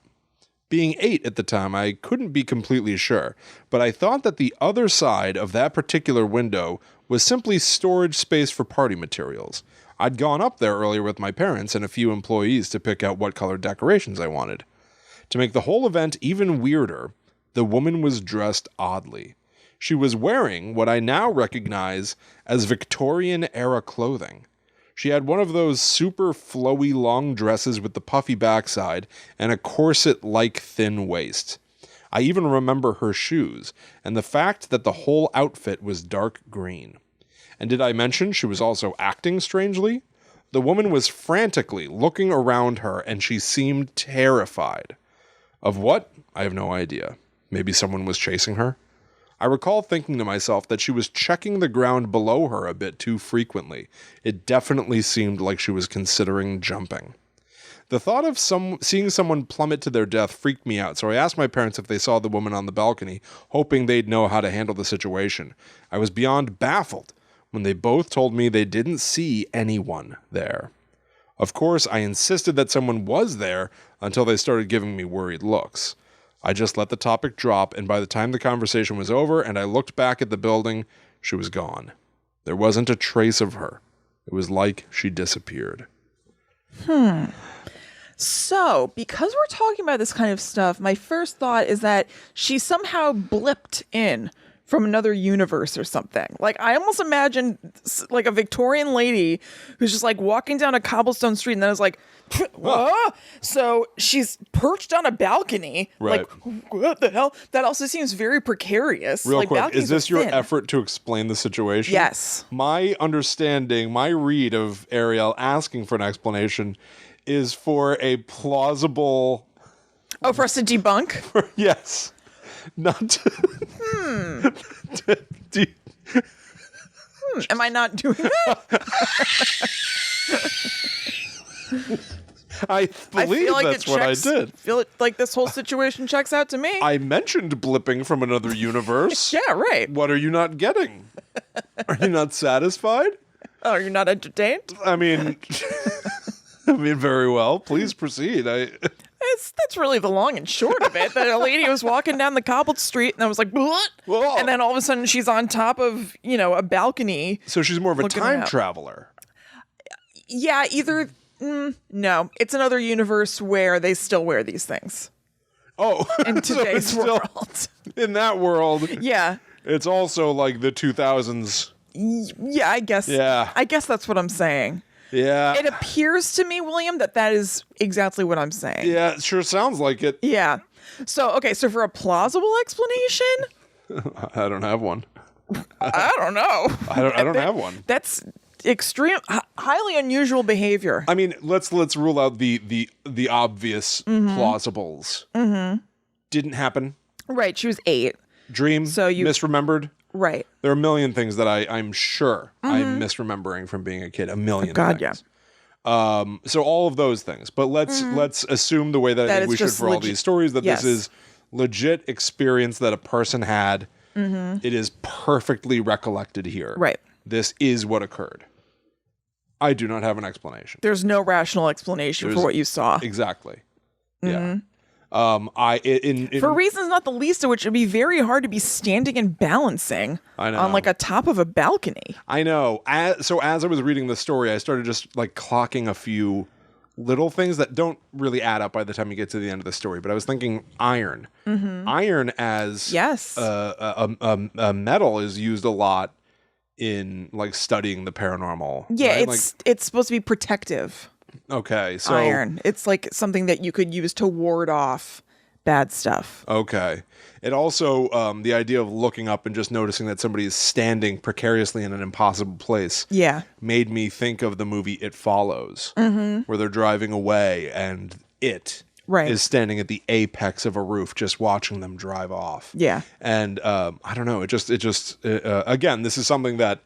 Being 8 at the time, I couldn't be completely sure, but I thought that the other side of that particular window was simply storage space for party materials. I'd gone up there earlier with my parents and a few employees to pick out what color decorations I wanted. To make the whole event even weirder, the woman was dressed oddly. She was wearing what I now recognize as Victorian-era clothing. She had one of those super flowy long dresses with the puffy backside and a corset-like thin waist. I even remember her shoes, and the fact that the whole outfit was dark green. And did I mention she was also acting strangely? The woman was frantically looking around her, and she seemed terrified. Of what? I have no idea. Maybe someone was chasing her? I recall thinking to myself that she was checking the ground below her a bit too frequently. It definitely seemed like she was considering jumping. The thought of seeing someone plummet to their death freaked me out, so I asked my parents if they saw the woman on the balcony, hoping they'd know how to handle the situation. I was beyond baffled when they both told me they didn't see anyone there. Of course, I insisted that someone was there until they started giving me worried looks. I just let the topic drop, and by the time the conversation was over and I looked back at the building, she was gone. There wasn't a trace of her. It was like she disappeared. So, because we're talking about this kind of stuff, my first thought is that she somehow blipped in from another universe or something. Like, I almost imagine like a Victorian lady who's just like walking down a cobblestone street and then is like, so she's perched on a balcony. Right. Like, what the hell? That also seems very precarious. Real like, quick, is this your thin. effort to explain the situation? Yes. My understanding, my read of Ariel asking for an explanation is for a plausible... Oh, for us to debunk? Yes. Not to... Am I not doing that? I believe that's what I did. I feel like this whole situation checks out to me. I mentioned blipping from another universe. Yeah, right. What are you not getting? Are you not satisfied? Oh, you're not entertained? I mean, very well. Please proceed. That's that's really the long and short of it. That a lady was walking down the cobbled street and I was like, what? Whoa. And then all of a sudden she's on top of, a balcony. So she's more of a looking time out. traveler. Yeah, either. No, it's another universe where they still wear these things. Oh, In so today's it's still- world. In that world, Yeah. it's also like the 2000s. Yeah, I guess. Yeah. I guess that's what I'm saying. Yeah. It appears to me, William, that is exactly what I'm saying. Yeah, it sure sounds like it. Yeah. So for a plausible explanation, I don't have one. I don't know. I don't have one. That's extreme, highly unusual behavior. I mean, let's rule out the obvious plausibles. Mm-hmm. Didn't happen. Right. She was 8. Dream. So you- misremembered. Right. There are a million things that I'm sure I'm misremembering from being a kid. A million God, things. So all of those things. But let's assume the way that I think it's we should just for all these stories that Yes. this is legit experience that a person had. It is perfectly recollected here. Right. This is what occurred. I do not have an explanation. There's no rational explanation for what you saw. Exactly. Yeah. Mm-hmm. For reasons not the least of which, it'd be very hard to be standing and balancing on like a top of a balcony. I know. So as I was reading the story, I started just like clocking a few little things that don't really add up by the time you get to the end of the story. But I was thinking iron. Iron as Yes. a metal is used a lot in like studying the paranormal. Yeah, right? it's supposed to be protective. Okay, so Iron. It's like something that you could use to ward off bad stuff. Okay. It also, the idea of looking up and just noticing that somebody is standing precariously in an impossible place Yeah. made me think of the movie It Follows, where they're driving away and it Right. is standing at the apex of a roof just watching them drive off. Yeah. And I don't know, it just again, this is something that,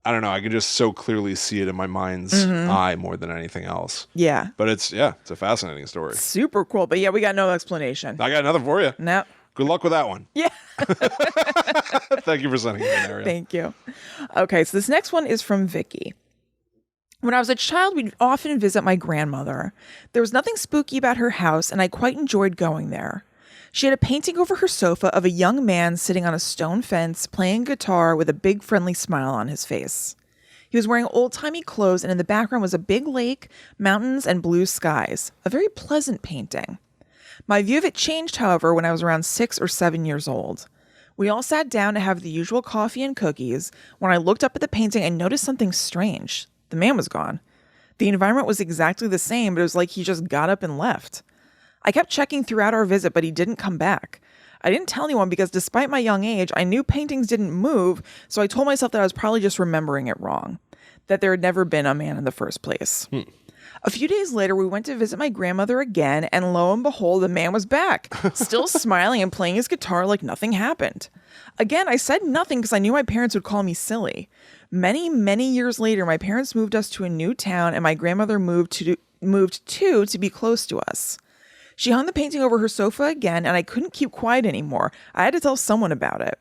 I don't know, I can just so clearly see it in my mind's eye more than anything else. Yeah. But it's a fascinating story. Super cool. But yeah, we got no explanation. I got another for you. No. Good luck with that one. Yeah. Thank you for sending me an area. Thank you. Okay, so this next one is from Vicky. When I was a child, we'd often visit my grandmother. There was nothing spooky about her house, and I quite enjoyed going there. She had a painting over her sofa of a young man sitting on a stone fence playing guitar with a big friendly smile on his face. He was wearing old-timey clothes, and in the background was a big lake, mountains, and blue skies. A very pleasant painting. My view of it changed, however, when I was around 6 or 7 years old. We all sat down to have the usual coffee and cookies when I looked up at the painting and noticed something strange. The man was gone. The environment was exactly the same, but it was like he just got up and left. I kept checking throughout our visit, but he didn't come back. I didn't tell anyone because despite my young age, I knew paintings didn't move, so I told myself that I was probably just remembering it wrong, that there had never been a man in the first place. A few days later, we went to visit my grandmother again, and lo and behold, the man was back, still smiling and playing his guitar like nothing happened. Again, I said nothing because I knew my parents would call me silly. Many, many years later, my parents moved us to a new town, and my grandmother moved to be close to us. She hung the painting over her sofa again, and I couldn't keep quiet anymore. I had to tell someone about it.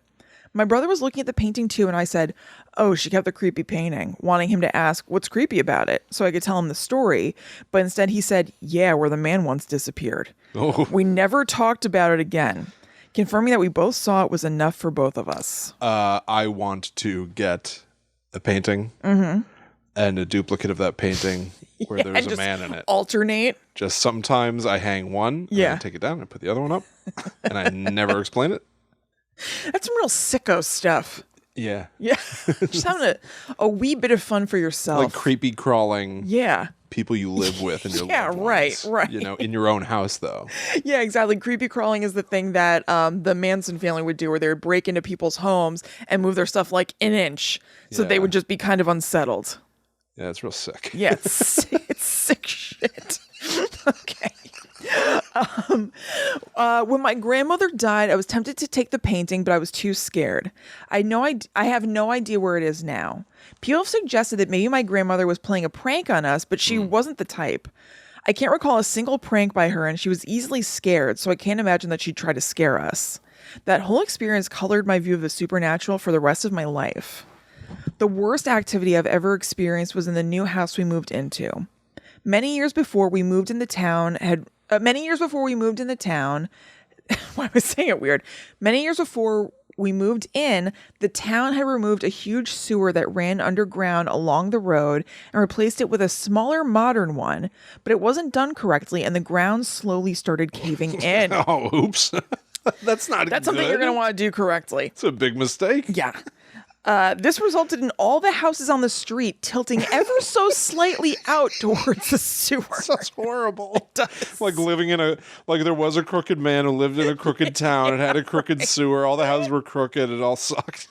My brother was looking at the painting too, and I said, "Oh, she kept the creepy painting," wanting him to ask what's creepy about it so I could tell him the story. But instead he said, "Yeah, where the man once disappeared." Oh. We never talked about it again. Confirming that we both saw it was enough for both of us. I want to get a painting and a duplicate of that painting where there's a just man in it. Alternate. Just sometimes I hang one, and Yeah. I take it down, and put the other one up, and I never explain it. That's some real sicko stuff. Yeah. Yeah. Just having a wee bit of fun for yourself. Like creepy crawling Yeah. people you live with in your Yeah, loved right, ones. right. You know, in your own house, though. Yeah, exactly. Creepy crawling is the thing that the Manson family would do, where they would break into people's homes and move their stuff like an inch, so they Yeah. would just be kind of unsettled. Yeah, it's real sick. Yeah, it's sick shit. Okay. When my grandmother died, I was tempted to take the painting, but I was too scared. I have no idea where it is now. People have suggested that maybe my grandmother was playing a prank on us, but she wasn't the type. I can't recall a single prank by her, and she was easily scared, so I can't imagine that she'd try to scare us. That whole experience colored my view of the supernatural for the rest of my life. The worst activity I've ever experienced was in the new house we moved into. Many years before we moved in, the town Many years before we moved into town, why was I saying it weird? Many years before we moved in, the town had removed a huge sewer that ran underground along the road and replaced it with a smaller modern one, but it wasn't done correctly and the ground slowly started caving in. Oh, oops. That's not That's something you're going to want to do correctly. It's a big mistake. Yeah. This resulted in all the houses on the street tilting ever so slightly out towards the sewer. That's horrible. Like living in like there was a crooked man who lived in a crooked town and had a crooked sewer. All the houses were crooked. It all sucked.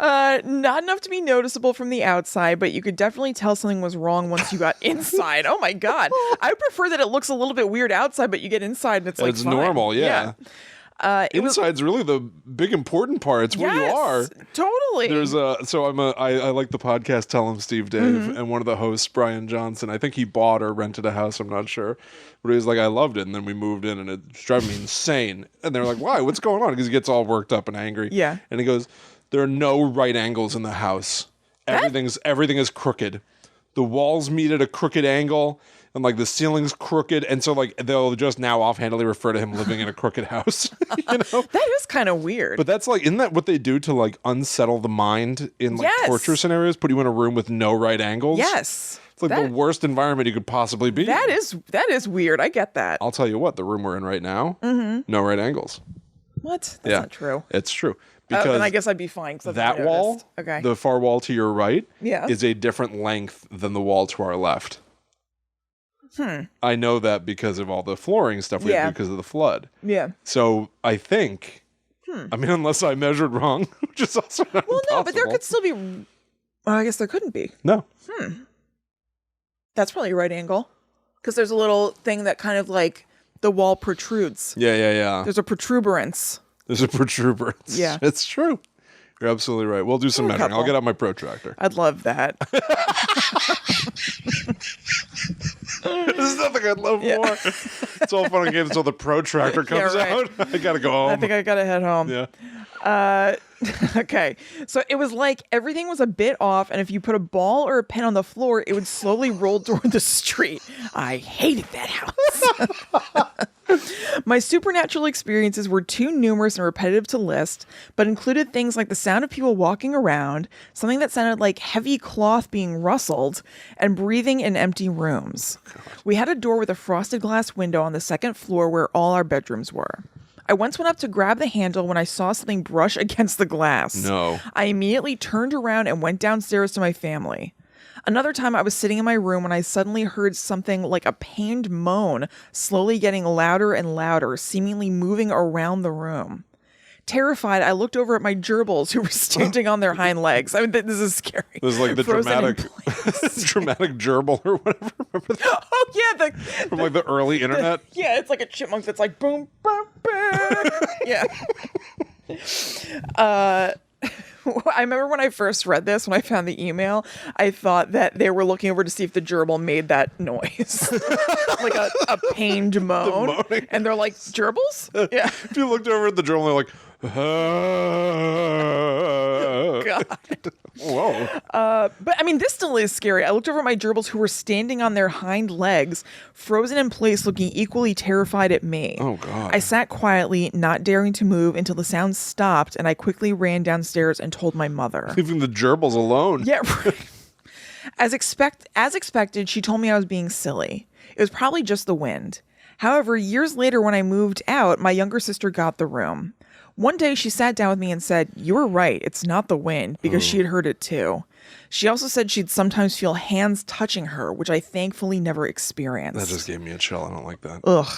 Not enough to be noticeable from the outside, but you could definitely tell something was wrong once you got inside. Oh my God. I prefer that it looks a little bit weird outside, but you get inside and it's like it's fine. normal. Yeah. Inside's really the big important part. It's where you are. Totally. There's I like the podcast Tell 'Em Steve Dave, and one of the hosts, Brian Johnson, I think he bought or rented a house, I'm not sure. But he was like, I loved it, and then we moved in and it's driving me insane. And they're like, why? What's going on? Because he gets all worked up and angry. Yeah. And he goes, there are no right angles in the house. Everything is crooked. The walls meet at a crooked angle. And like the ceiling's crooked, and so like they'll just now offhandedly refer to him living in a crooked house. You know, that is kind of weird. but that's like, isn't that what they do to like unsettle the mind in like torture scenarios? Put you in a room with no right angles. Yes, it's like the worst environment you could possibly be. That is weird. I get that. I'll tell you what, the room we're in right now, no right angles. What? That's not true. It's true. Because then I guess I'd be fine. That wall, the far wall to your right, is a different length than the wall to our left. I know that because of all the flooring stuff we had because of the flood. Yeah. So I think, I mean, unless I measured wrong, which is also not impossible. No, but there could still be. Well, I guess there couldn't be. No. That's probably a right angle. Because there's a little thing that kind of like the wall protrudes. Yeah. There's a protuberance. Yeah. It's true. You're absolutely right. We'll do some measuring. I'll get out my protractor. I'd love that. There's nothing I'd love more. It's all fun and games until the protractor comes out. I gotta go home. I think I gotta head home. Yeah. Okay. So it was like everything was a bit off, and if you put a ball or a pen on the floor, it would slowly roll toward the street. I hated that house. My supernatural experiences were too numerous and repetitive to list, but included things like the sound of people walking around, something that sounded like heavy cloth being rustled, and breathing in empty rooms. We had a door with a frosted glass window on the second floor where all our bedrooms were. I once went up to grab the handle when I saw something brush against the glass. No. I immediately turned around and went downstairs to my family. Another time I was sitting in my room when I suddenly heard something like a pained moan slowly getting louder and louder, seemingly moving around the room. Terrified, I looked over at my gerbils who were standing on their hind legs. I mean, this is scary. This is like the dramatic gerbil or whatever. Remember that? Oh, yeah. From like the early internet? Yeah, it's like a chipmunk that's like boom, boom, boom. Yeah. I remember when I first read this, when I found the email, I thought that they were looking over to see if the gerbil made that noise. Like a pained moan. And they're like, gerbils? Yeah. If you looked over at the gerbil, they're like, God. Whoa. But I mean, this still is scary. I looked over at my gerbils who were standing on their hind legs, frozen in place, looking equally terrified at me. Oh, God. I sat quietly, not daring to move until the sound stopped, and I quickly ran downstairs and told my mother. Leaving the gerbils alone. Yeah, right. As expected, she told me I was being silly. It was probably just the wind. However, years later when I moved out, my younger sister got the room. One day she sat down with me and said, "You were right, it's not the wind," because she had heard it too. She also said she'd sometimes feel hands touching her, which I thankfully never experienced. That just gave me a chill. I don't like that. Ugh.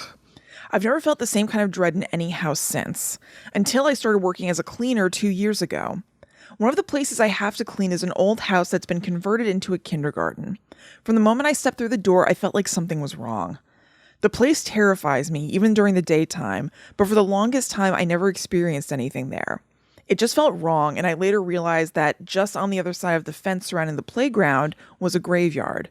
I've never felt the same kind of dread in any house since, until I started working as a cleaner 2 years ago. One of the places I have to clean is an old house that's been converted into a kindergarten. From the moment I stepped through the door, I felt like something was wrong. The place terrifies me, even during the daytime, but for the longest time, I never experienced anything there. It just felt wrong, and I later realized that just on the other side of the fence surrounding the playground was a graveyard.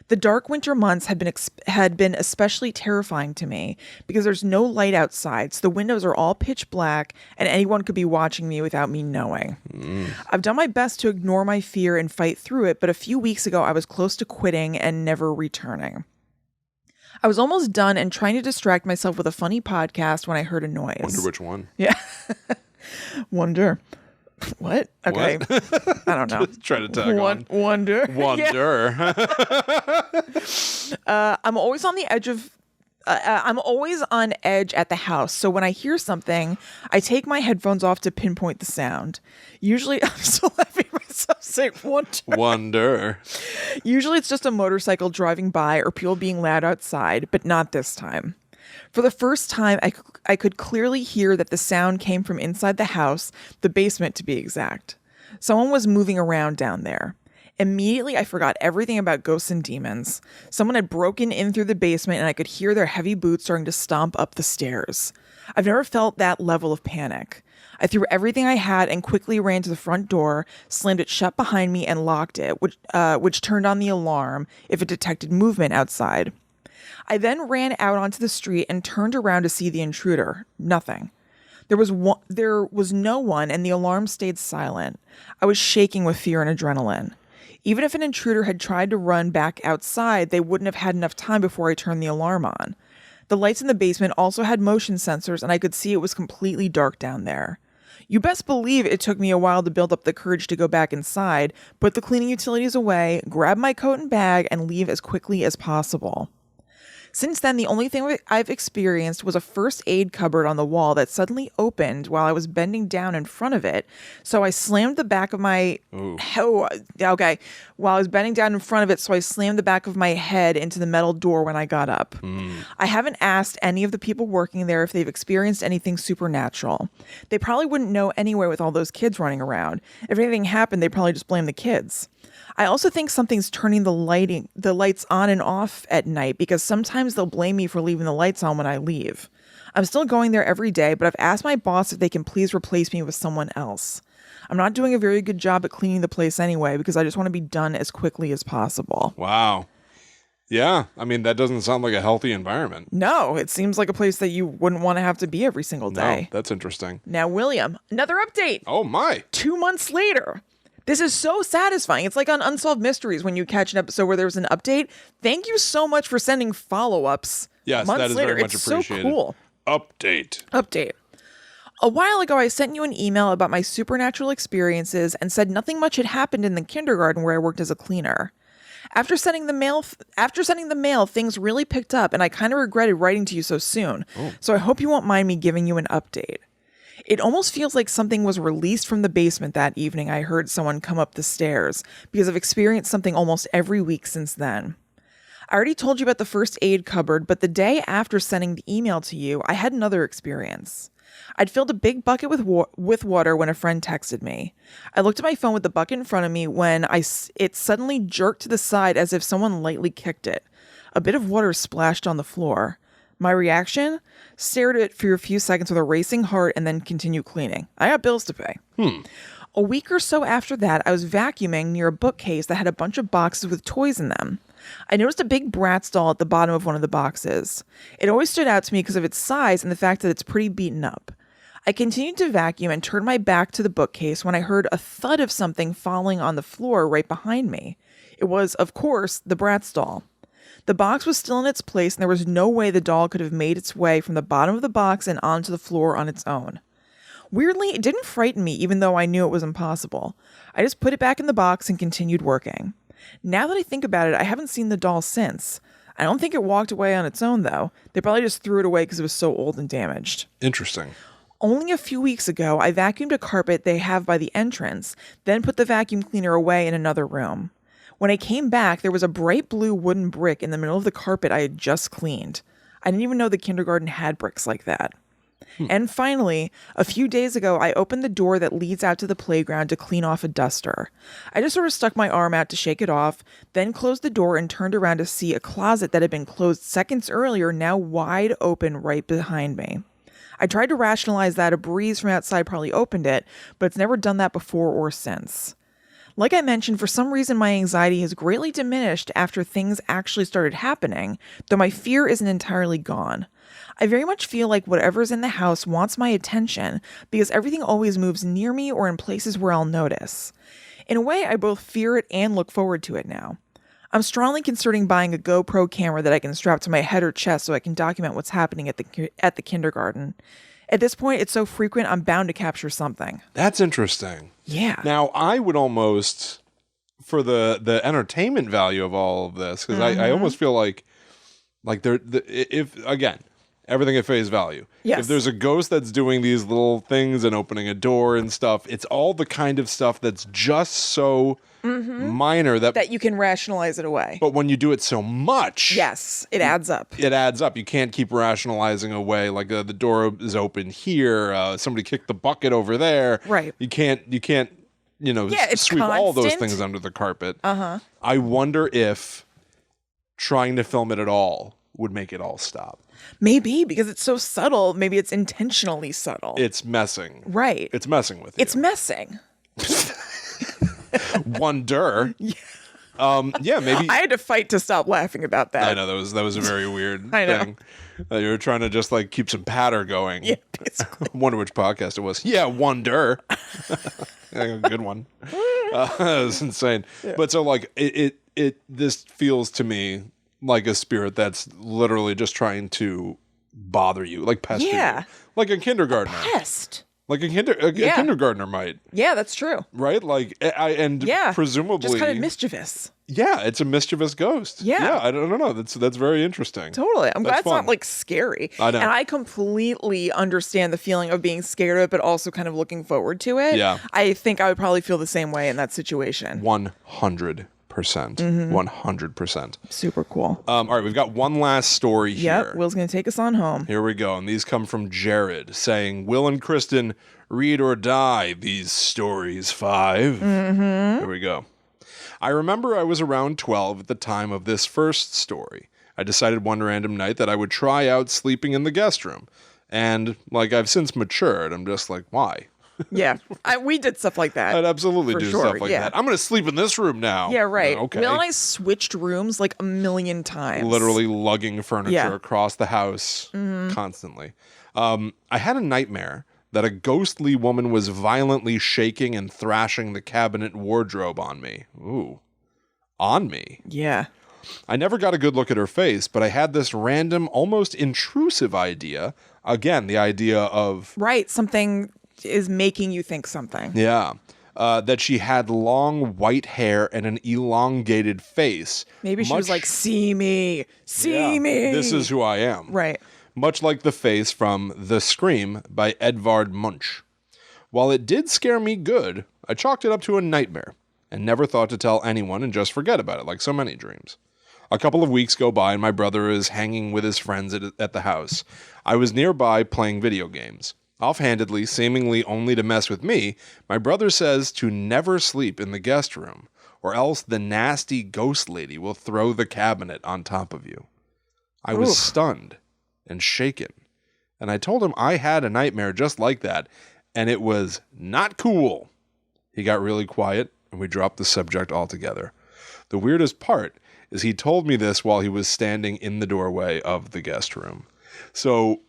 The dark winter months had been especially terrifying to me because there's no light outside, so the windows are all pitch black, and anyone could be watching me without me knowing. I've done my best to ignore my fear and fight through it, but a few weeks ago I was close to quitting and never returning. I was almost done and trying to distract myself with a funny podcast when I heard a noise. Wonder which one. Yeah. Wonder. What? Okay. What? I don't know. Try to tag on. Wonder. Wonder. I'm always on the edge of. I'm always on edge at the house. So when I hear something, I take my headphones off to pinpoint the sound. Usually, I'm still laughing at myself saying wonder. Wonder. Usually it's just a motorcycle driving by or people being loud outside, but not this time. For the first time, I could clearly hear that the sound came from inside the house, the basement to be exact. Someone was moving around down there. Immediately, I forgot everything about ghosts and demons. Someone had broken in through the basement and I could hear their heavy boots starting to stomp up the stairs. I've never felt that level of panic. I threw everything I had and quickly ran to the front door, slammed it shut behind me and locked it, which turned on the alarm if it detected movement outside. I then ran out onto the street and turned around to see the intruder. Nothing. There was no one and the alarm stayed silent. I was shaking with fear and adrenaline. Even if an intruder had tried to run back outside, they wouldn't have had enough time before I turned the alarm on. The lights in the basement also had motion sensors, and I could see it was completely dark down there. You best believe it took me a while to build up the courage to go back inside, put the cleaning utilities away, grab my coat and bag, and leave as quickly as possible. Since then, the only thing I've experienced was a first aid cupboard on the wall that suddenly opened while I was bending down in front of it. So I slammed the back of my... While I was bending down in front of it, so I slammed the back of my head into the metal door when I got up. I haven't asked any of the people working there if they've experienced anything supernatural. They probably wouldn't know anyway with all those kids running around. If anything happened, they'd probably just blame the kids. I also think something's turning the lights on and off at night because sometimes they'll blame me for leaving the lights on when I leave. I'm still going there every day, but I've asked my boss if they can please replace me with someone else. I'm not doing a very good job at cleaning the place anyway because I just want to be done as quickly as possible. Wow. Yeah, I mean, that doesn't sound like a healthy environment. No, it seems like a place that you wouldn't want to have to be every single day. No, that's interesting. Now, William, another update. Oh, my. 2 months later. This is so satisfying. It's like on Unsolved Mysteries when you catch an episode where there's an update. Thank you so much for sending follow-ups. Yes, months that is later. very much it's appreciated. So cool. Update. A while ago, I sent you an email about my supernatural experiences and said nothing much had happened in the kindergarten where I worked as a cleaner. After sending the mail, things really picked up, and I kind of regretted writing to you so soon. So I hope you won't mind me giving you an update. It almost feels like something was released from the basement that evening. I heard someone come up the stairs because I've experienced something almost every week since then. I already told you about the first aid cupboard, but the day after sending the email to you, I had another experience. I'd filled a big bucket with water when a friend texted me. I looked at my phone with the bucket in front of me when it suddenly jerked to the side as if someone lightly kicked it. A bit of water splashed on the floor. My reaction? Stared at it for a few seconds with a racing heart and then continued cleaning. I got bills to pay. A week or so after that, I was vacuuming near a bookcase that had a bunch of boxes with toys in them. I noticed a big Bratz doll at the bottom of one of the boxes. It always stood out to me because of its size and the fact that it's pretty beaten up. I continued to vacuum and turned my back to the bookcase when I heard a thud of something falling on the floor right behind me. It was, of course, the Bratz doll. The box was still in its place, and there was no way the doll could have made its way from the bottom of the box and onto the floor on its own. Weirdly, it didn't frighten me, even though I knew it was impossible. I just put it back in the box and continued working. Now that I think about it, I haven't seen the doll since. I don't think it walked away on its own, though. They probably just threw it away because it was so old and damaged. Interesting. Only a few weeks ago, I vacuumed a carpet they have by the entrance, then put the vacuum cleaner away in another room. When I came back, there was a bright blue wooden brick in the middle of the carpet I had just cleaned. I didn't even know the kindergarten had bricks like that. And finally, a few days ago, I opened the door that leads out to the playground to clean off a duster. I just sort of stuck my arm out to shake it off, then closed the door and turned around to see a closet that had been closed seconds earlier now wide open right behind me. I tried to rationalize that a breeze from outside probably opened it, but it's never done that before or since. Like I mentioned, for some reason my anxiety has greatly diminished after things actually started happening, though my fear isn't entirely gone. I very much feel like whatever's in the house wants my attention because everything always moves near me or in places where I'll notice. In a way, I both fear it and look forward to it now. I'm strongly considering buying a GoPro camera that I can strap to my head or chest so I can document what's happening at the kindergarten. At this point, it's so frequent, I'm bound to capture something. That's interesting. Yeah. Now, I would almost, for the entertainment value of all of this, because I almost feel like if, again, everything at face value. Yes. If there's a ghost that's doing these little things and opening a door and stuff, it's all the kind of stuff that's just so minor that you can rationalize it away. But when you do it so much, yes, it adds up. It adds up. You can't keep rationalizing away. Like the door is open here. Somebody kicked the bucket over there. Right. You can't. It's sweep all those constant. things under the carpet. I wonder if trying to film it at all would make it all stop. Maybe because it's so subtle. Maybe it's intentionally subtle. It's messing. Right. It's messing with you. It's messing. Wonder. Yeah, maybe. I had to fight to stop laughing about that. I know that was a very weird I know. thing. You were trying to just like keep some patter going. Yeah, basically. Wonder which podcast it was. Yeah, Wonder. Yeah, good one. It was insane. Yeah. But so like this feels to me like a spirit that's literally just trying to bother you, like pester you, like a kindergartner. Pest. Like a kindergartner might. Yeah, that's true. Right? Like, presumably... just kind of mischievous. Yeah, it's a mischievous ghost. Yeah. I don't know. That's very interesting. Totally. I'm glad it's fun. not, like, scary. I know. And I completely understand the feeling of being scared of it, but also kind of looking forward to it. Yeah. I think I would probably feel the same way in that situation. 100%. 100%. Super cool. All right, we've got one last story here. Yep, Will's going to take us on home. Here we go. And these come from Jared saying, Will and Kristen, read or die these stories 5. Here we go. I remember I was around 12 at the time of this first story. I decided one random night that I would try out sleeping in the guest room. And, like, I've since matured. I'm just like, why? Yeah, we did stuff like that. I'd absolutely do stuff like that. I'm going to sleep in this room now. Yeah, right. Okay. Will and I switched rooms like a million times. Literally lugging furniture across the house constantly. I had a nightmare that a ghostly woman was violently shaking and thrashing the cabinet wardrobe on me. Ooh. On me. Yeah. I never got a good look at her face, but I had this random, almost intrusive idea. Again, the idea of... Right, something is making you think something. Yeah. That she had long white hair and an elongated face. Maybe she was like, see me, see me. This is who I am. Right. Much like the face from The Scream by Edvard Munch. While it did scare me good, I chalked it up to a nightmare and never thought to tell anyone and just forget about it, like so many dreams. A couple of weeks go by and my brother is hanging with his friends at the house. I was nearby playing video games. Offhandedly, seemingly only to mess with me, my brother says to never sleep in the guest room, or else the nasty ghost lady will throw the cabinet on top of you. I was stunned and shaken, and I told him I had a nightmare just like that, and it was not cool. He got really quiet, and we dropped the subject altogether. The weirdest part is he told me this while he was standing in the doorway of the guest room. So...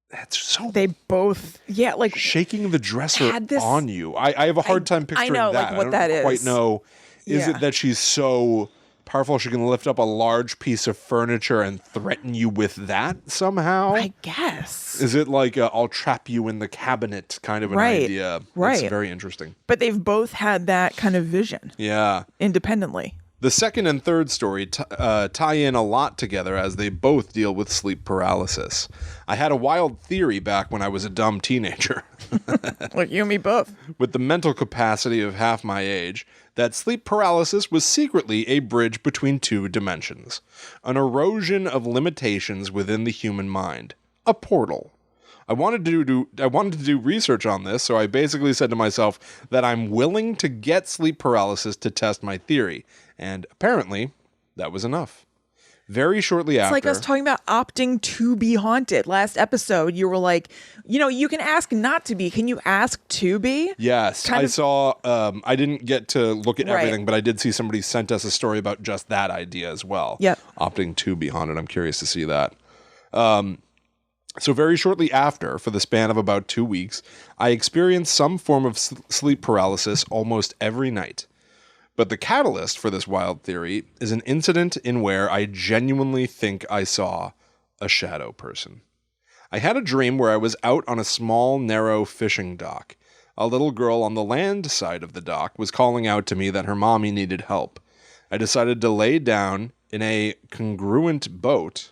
That's so... They both... Yeah, like... Shaking the dresser on you. I have a hard time picturing that. Like what that is. I don't quite know. Is it that she's so powerful she can lift up a large piece of furniture and threaten you with that somehow? I guess. Is it like a, I'll trap you in the cabinet kind of an idea? Right. It's very interesting. But they've both had that kind of vision. Yeah. Independently. The second and third story tie in a lot together as they both deal with sleep paralysis. I had a wild theory back when I was a dumb teenager. Like you and me both. With the mental capacity of half my age, that sleep paralysis was secretly a bridge between two dimensions. An erosion of limitations within the human mind. A portal. I wanted to do research on this, so I basically said to myself that I'm willing to get sleep paralysis to test my theory. And apparently, that was enough. Very shortly after... It's like us talking about opting to be haunted. Last episode, you were like, you can ask not to be. Can you ask to be? Yes. I saw... I didn't get to look at everything, but I did see somebody sent us a story about just that idea as well. Yep. Opting to be haunted. I'm curious to see that. So very shortly after, for the span of about 2 weeks, I experienced some form of sleep paralysis almost every night. But the catalyst for this wild theory is an incident in where I genuinely think I saw a shadow person. I had a dream where I was out on a small, narrow fishing dock. A little girl on the land side of the dock was calling out to me that her mommy needed help. I decided to lay down in a congruent boat.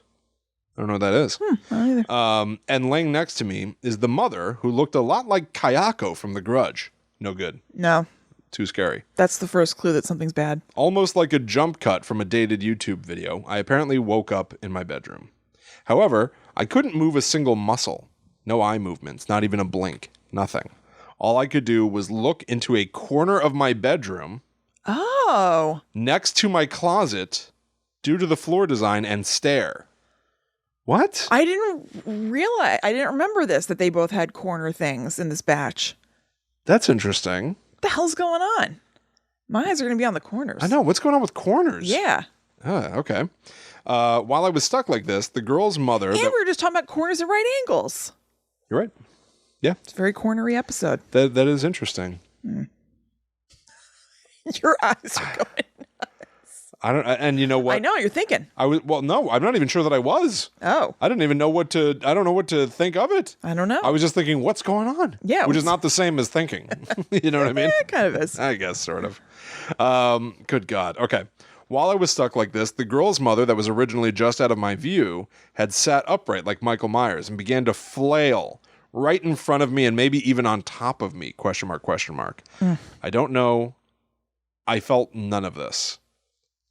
I don't know what that is. Not either. And laying next to me is the mother who looked a lot like Kayako from The Grudge. No good. No. Too scary. That's the first clue that something's bad. Almost like a jump cut from a dated YouTube video, I apparently woke up in my bedroom. However, I couldn't move a single muscle. No eye movements, not even a blink. Nothing. All I could do was look into a corner of my bedroom. Oh. Next to my closet, due to the floor design, and stare. What? I didn't remember this, that they both had corner things in this batch. That's interesting. What the hell's going on? My eyes are going to be on the corners. I know. What's going on with corners? Yeah. Okay. While I was stuck like this, the girl's mother... And we were just talking about corners at right angles. You're right. Yeah. It's a very cornery episode. That is interesting. Your eyes are going... I don't, and you know what? I know, you're thinking. No, I'm not even sure that I was. Oh. I don't know what to think of it. I don't know. I was just thinking, what's going on? Yeah. Which is not the same as thinking. You know what I mean? Yeah, it kind of is. I guess, sort of. Good God. Okay. While I was stuck like this, the girl's mother that was originally just out of my view had sat upright like Michael Myers and began to flail right in front of me and maybe even on top of me, question mark, question mark. I don't know. I felt none of this.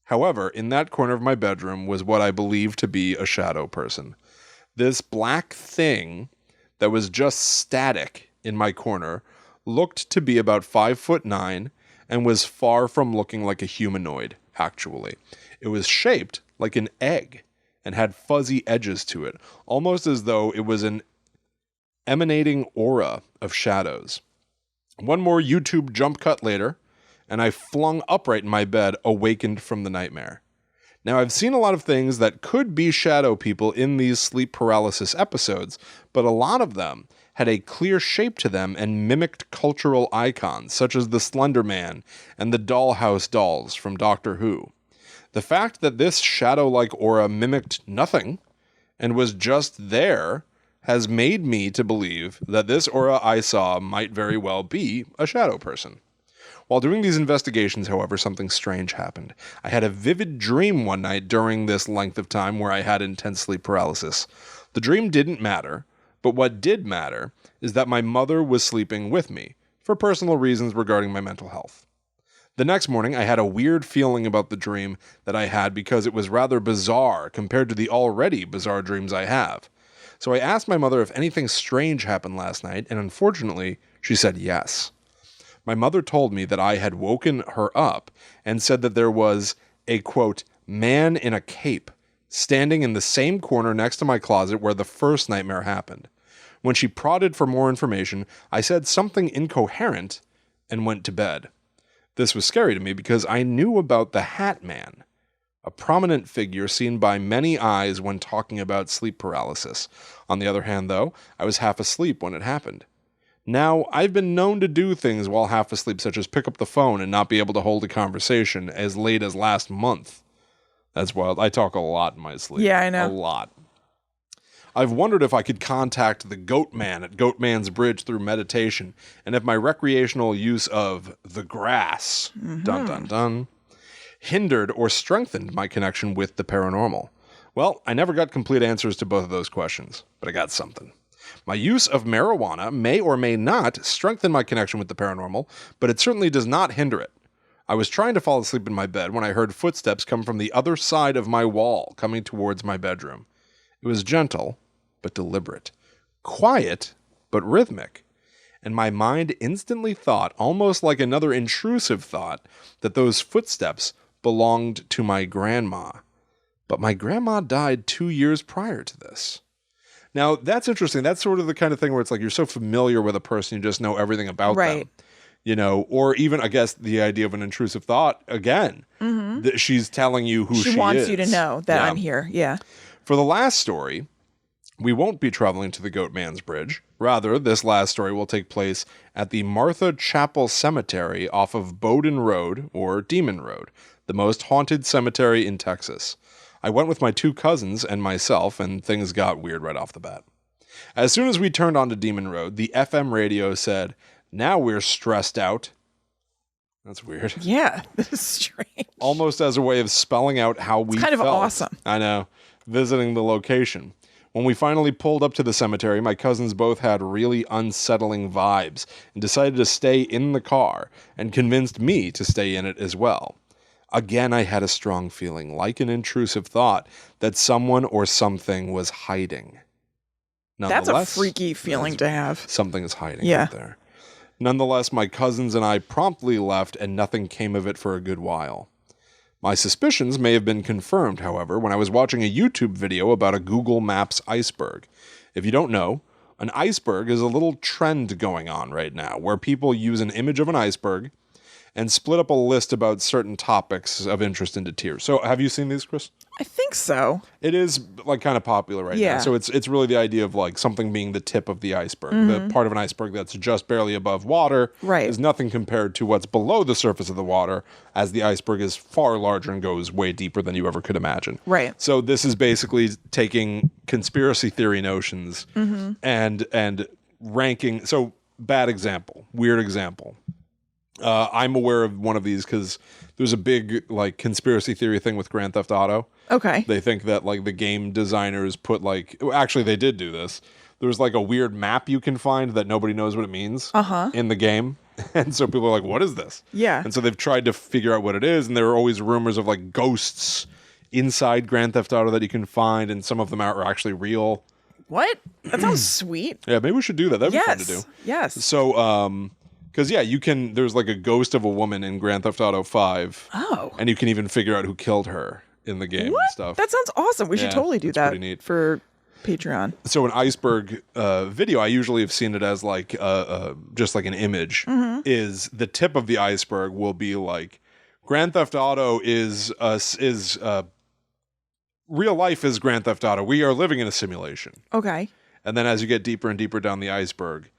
However, in that corner of my bedroom was what I believed to be a shadow person. This black thing that was just static in my corner looked to be about 5'9" and was far from looking like a humanoid, actually. It was shaped like an egg and had fuzzy edges to it, almost as though it was an emanating aura of shadows. One more YouTube jump cut later, and I flung upright in my bed, awakened from the nightmare. Now, I've seen a lot of things that could be shadow people in these sleep paralysis episodes, but a lot of them had a clear shape to them and mimicked cultural icons, such as the Slender Man and the Dollhouse dolls from Doctor Who. The fact that this shadow-like aura mimicked nothing and was just there has made me to believe that this aura I saw might very well be a shadow person. While doing these investigations, however, something strange happened. I had a vivid dream one night during this length of time where I had intense sleep paralysis. The dream didn't matter, but what did matter is that my mother was sleeping with me, for personal reasons regarding my mental health. The next morning, I had a weird feeling about the dream that I had because it was rather bizarre compared to the already bizarre dreams I have. So I asked my mother if anything strange happened last night, and unfortunately, she said yes. My mother told me that I had woken her up and said that there was a, quote, man in a cape standing in the same corner next to my closet where the first nightmare happened. When she prodded for more information, I said something incoherent and went to bed. This was scary to me because I knew about the Hat Man, a prominent figure seen by many eyes when talking about sleep paralysis. On the other hand, though, I was half asleep when it happened. Now, I've been known to do things while half asleep, such as pick up the phone and not be able to hold a conversation as late as last month. That's wild. I talk a lot in my sleep. Yeah, I know. A lot. I've wondered if I could contact the Goat Man at Goatman's Bridge through meditation, and if my recreational use of the grass, dun dun dun, hindered or strengthened my connection with the paranormal. Well, I never got complete answers to both of those questions, but I got something. My use of marijuana may or may not strengthen my connection with the paranormal, but it certainly does not hinder it. I was trying to fall asleep in my bed when I heard footsteps come from the other side of my wall, coming towards my bedroom. It was gentle, but deliberate. Quiet, but rhythmic. And my mind instantly thought, almost like another intrusive thought, that those footsteps belonged to my grandma. But my grandma died 2 years prior to this. Now, that's interesting. That's sort of the kind of thing where it's like you're so familiar with a person, you just know everything about them. You know, or even, I guess, the idea of an intrusive thought, again, that she's telling you who she is. She wants you to know that I'm here. Yeah. For the last story, We won't be traveling to the Goat Man's Bridge. Rather, this last story will take place at the Martha Chapel Cemetery off of Bowden Road, or Demon Road, the most haunted cemetery in Texas. I went with my 2 cousins and myself, and things got weird right off the bat. As soon as we turned onto Demon Road, the FM radio said, "Now we're stressed out." That's weird. Yeah, this is strange. Almost as a way of spelling out how we felt. Kind of awesome. I know. Visiting the location. When we finally pulled up to the cemetery, my cousins both had really unsettling vibes and decided to stay in the car and convinced me to stay in it as well. Again, I had a strong feeling, like an intrusive thought, that someone or something was hiding. That's a freaky feeling to have. Something is hiding out there. Nonetheless, my cousins and I promptly left, and nothing came of it for a good while. My suspicions may have been confirmed, however, when I was watching a YouTube video about a Google Maps iceberg. If you don't know, an iceberg is a little trend going on right now, where people use an image of an iceberg and split up a list about certain topics of interest into tiers. So have you seen these, Chris? I think so. It is like kind of popular right now. So it's really the idea of like something being the tip of the iceberg. The part of an iceberg that's just barely above water is nothing compared to what's below the surface of the water, as the iceberg is far larger and goes way deeper than you ever could imagine. Right. So this is basically taking conspiracy theory notions and ranking. So bad example, weird example. I'm aware of one of these because there's a big like conspiracy theory thing with Grand Theft Auto. Okay. They think that like the game designers put like, actually they did do this. There's like a weird map you can find that nobody knows what it means in the game. And so people are like, what is this? Yeah. And so they've tried to figure out what it is. And there are always rumors of like ghosts inside Grand Theft Auto that you can find. And some of them are actually real. What? That sounds sweet. Yeah, maybe we should do that. That'd be fun to do. Yes. So, because, yeah, you can, there's like a ghost of a woman in Grand Theft Auto 5. Oh. And you can even figure out who killed her in the game and stuff. That sounds awesome. We should totally do that for Patreon. So an iceberg video, I usually have seen it as like just like an image, is the tip of the iceberg will be like, Grand Theft Auto is real life is Grand Theft Auto. We are living in a simulation. Okay. And then as you get deeper and deeper down the iceberg,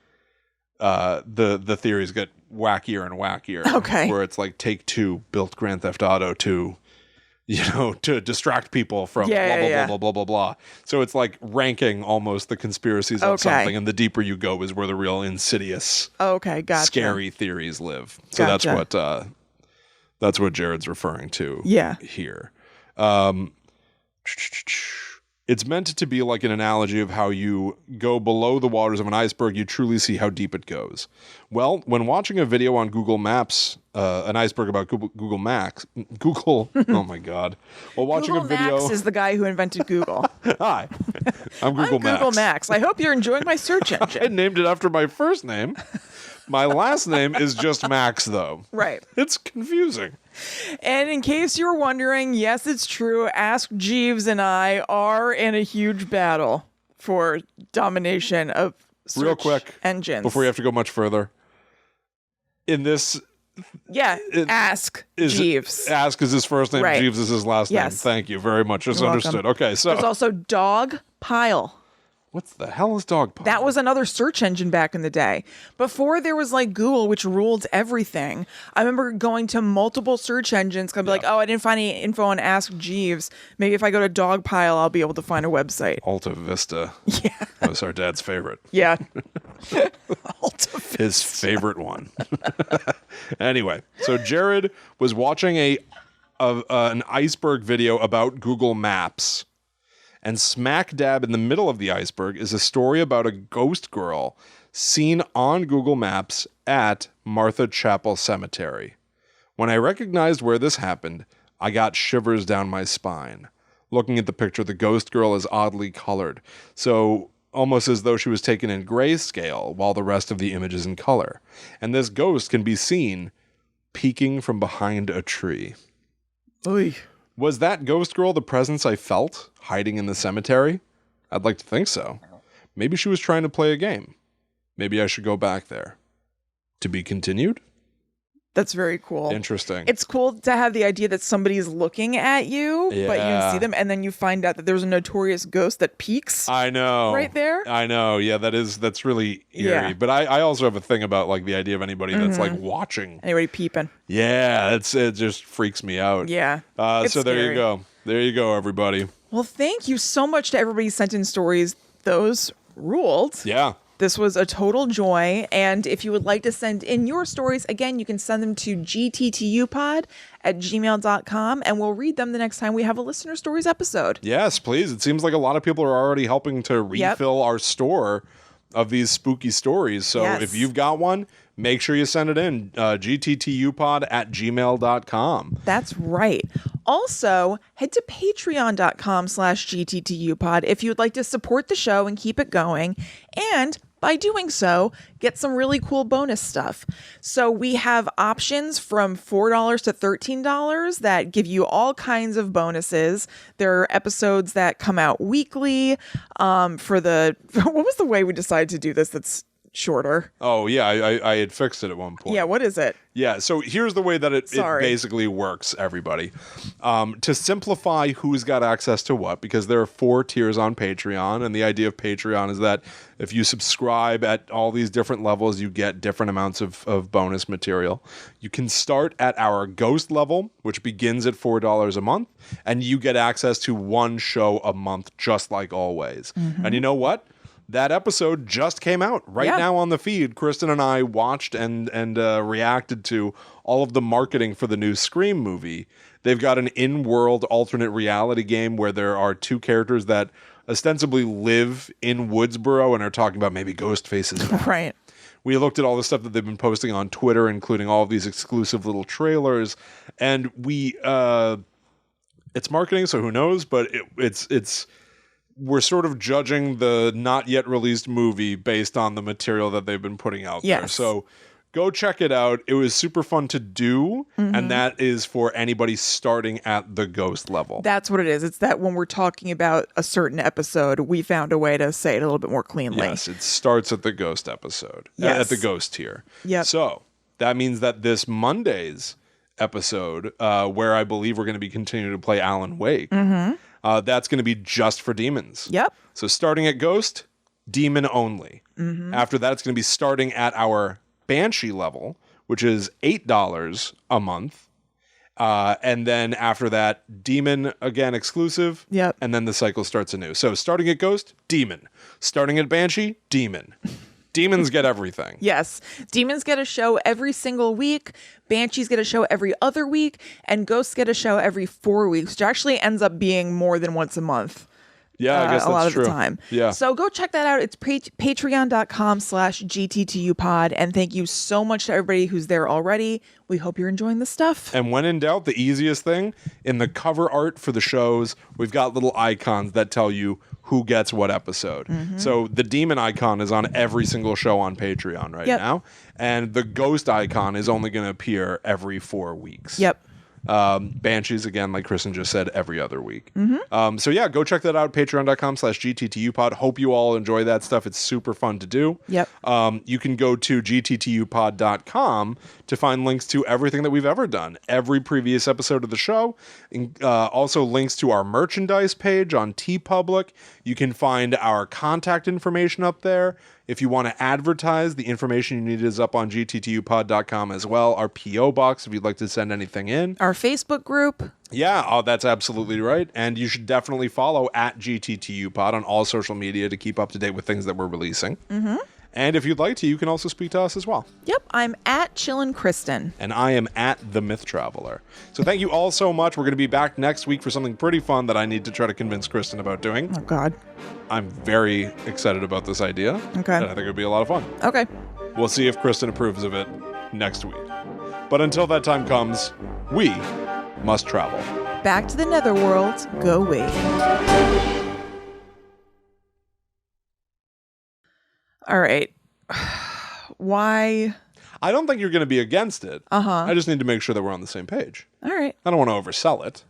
the theories get wackier and wackier. Okay. Where it's like Take-Two built Grand Theft Auto to, you know, to distract people from blah, blah, blah, blah. So it's like ranking almost the conspiracies of something. And the deeper you go is where the real insidious, scary theories live. So that's what Jared's referring to here. It's meant to be like an analogy of how you go below the waters of an iceberg, you truly see how deep it goes. Well, when watching a video on Google Maps, an iceberg about Google Maps, oh my God. Well, watching Google a video. Max is the guy who invented Google. Hi, I'm Google Max. Google Max. I hope you're enjoying my search engine. I named it after my first name. My last name is just Max, though. Right. It's confusing. And in case you're wondering, yes, it's true. Ask Jeeves and I are in a huge battle for domination of search real quick engines. Before you have to go much further. In this... ask Jeeves. Ask is his first name. Right. Jeeves is his last name. Thank you very much. Just understood. Okay, so... There's also Dog Pile. What the hell is Dog Pile? That was another search engine back in the day. Before there was like Google, which ruled everything. I remember going to multiple search engines. I'd be like, oh, I didn't find any info on Ask Jeeves. Maybe if I go to Dog Pile, I'll be able to find a website. Alta Vista. Yeah. That was our dad's favorite. Yeah. Alta Vista. His favorite one. Anyway, so Jared was watching an iceberg video about Google Maps. And smack dab in the middle of the iceberg is a story about a ghost girl seen on Google Maps at Martha Chapel Cemetery. When I recognized where this happened, I got shivers down my spine. Looking at the picture, the ghost girl is oddly colored, so almost as though she was taken in grayscale while the rest of the image is in color. And this ghost can be seen peeking from behind a tree. Oy. Was that ghost girl the presence I felt hiding in the cemetery? I'd like to think so. Maybe she was trying to play a game. Maybe I should go back there. To be continued? That's very cool. Interesting. It's cool to have the idea that somebody's looking at you, but you Yeah. can see them, and then you find out that there's a notorious ghost that peeks. I know. Right there? I know. Yeah, that's really eerie. Yeah. But I also have a thing about like the idea of anybody that's like watching. Anybody peeping. Yeah, it just freaks me out. Yeah. So there you go. There you go, everybody. Well, thank you so much to everybody who sent in stories. Those ruled. Yeah. This was a total joy. And if you would like to send in your stories, again, you can send them to gttupod@gmail.com, and we'll read them the next time we have a listener stories episode. Yes, please. It seems like a lot of people are already helping to refill our store of these spooky stories. So if you've got one, make sure you send it in. gttupod@gmail.com. That's right. Also, head to patreon.com/gttupod if you'd like to support the show and keep it going. And by doing so, get some really cool bonus stuff. So we have options from $4 to $13 that give you all kinds of bonuses. There are episodes that come out weekly. What was the way we decided to do this that's shorter? Oh, yeah, I had fixed it at one point. Yeah, what is it? Yeah, so here's the way that it basically works, everybody. To simplify who's got access to what, because there are 4 tiers on Patreon, and the idea of Patreon is that if you subscribe at all these different levels, you get different amounts of bonus material. You can start at our Ghost level, which begins at $4 a month, and you get access to 1 show a month, just like always. And you know what? That episode just came out now on the feed. Kristen and I watched and reacted to all of the marketing for the new Scream movie. They've got an in-world alternate reality game where there are 2 characters that ostensibly live in Woodsboro and are talking about maybe ghost faces. Right. We looked at all the stuff that they've been posting on Twitter, including all of these exclusive little trailers, and it's marketing, so who knows? But it's. We're sort of judging the not yet released movie based on the material that they've been putting out there. So go check it out. It was super fun to do. And that is for anybody starting at the Ghost level. That's what it is. It's that when we're talking about a certain episode, we found a way to say it a little bit more cleanly. Yes, it starts at the Ghost episode. At the Ghost tier. Yep. So that means that this Monday's episode, where I believe we're going to be continuing to play Alan Wake, that's going to be just for demons. Yep. So starting at Ghost, demon only. After that, it's going to be starting at our Banshee level, which is $8 a month. And then after that, demon again exclusive. Yep. And then the cycle starts anew. So starting at Ghost, demon. Starting at Banshee, demon. Demons get everything. Yes. Demons get a show every single week. Banshees get a show every other week. And ghosts get a show every 4 weeks, which actually ends up being more than once a month. Yeah, I guess that's a lot of true. the time. Yeah. So go check that out. It's patreon.com/gttupod. And thank you so much to everybody who's there already. We hope you're enjoying the stuff. And when in doubt, the easiest thing, in the cover art for the shows, we've got little icons that tell you who gets what episode. So the demon icon is on every single show on Patreon right now. And the ghost icon is only going to appear every 4 weeks. Yep. Banshees, again, like Kristen just said, every other week. So yeah, go check that out, patreon.com/gttupod. Hope you all enjoy that stuff. It's super fun to do. Yep. You can go to gttupod.com to find links to everything that we've ever done, every previous episode of the show, also links to our merchandise page on TeePublic. You can find our contact information up there. If you want to advertise, the information you need is up on gttupod.com as well. Our P.O. box, if you'd like to send anything in. Our Facebook group. Yeah, that's absolutely right. And you should definitely follow at gttupod on all social media to keep up to date with things that we're releasing. And if you'd like to, you can also speak to us as well. Yep, I'm at Chillin' Kristen. And I am at The Myth Traveler. So thank you all so much. We're going to be back next week for something pretty fun that I need to try to convince Kristen about doing. Oh, God. I'm very excited about this idea. Okay. And I think it would be a lot of fun. Okay. We'll see if Kristen approves of it next week. But until that time comes, we must travel. Back to the netherworld, go we. All right. Why? I don't think you're going to be against it. I just need to make sure that we're on the same page. All right. I don't want to oversell it.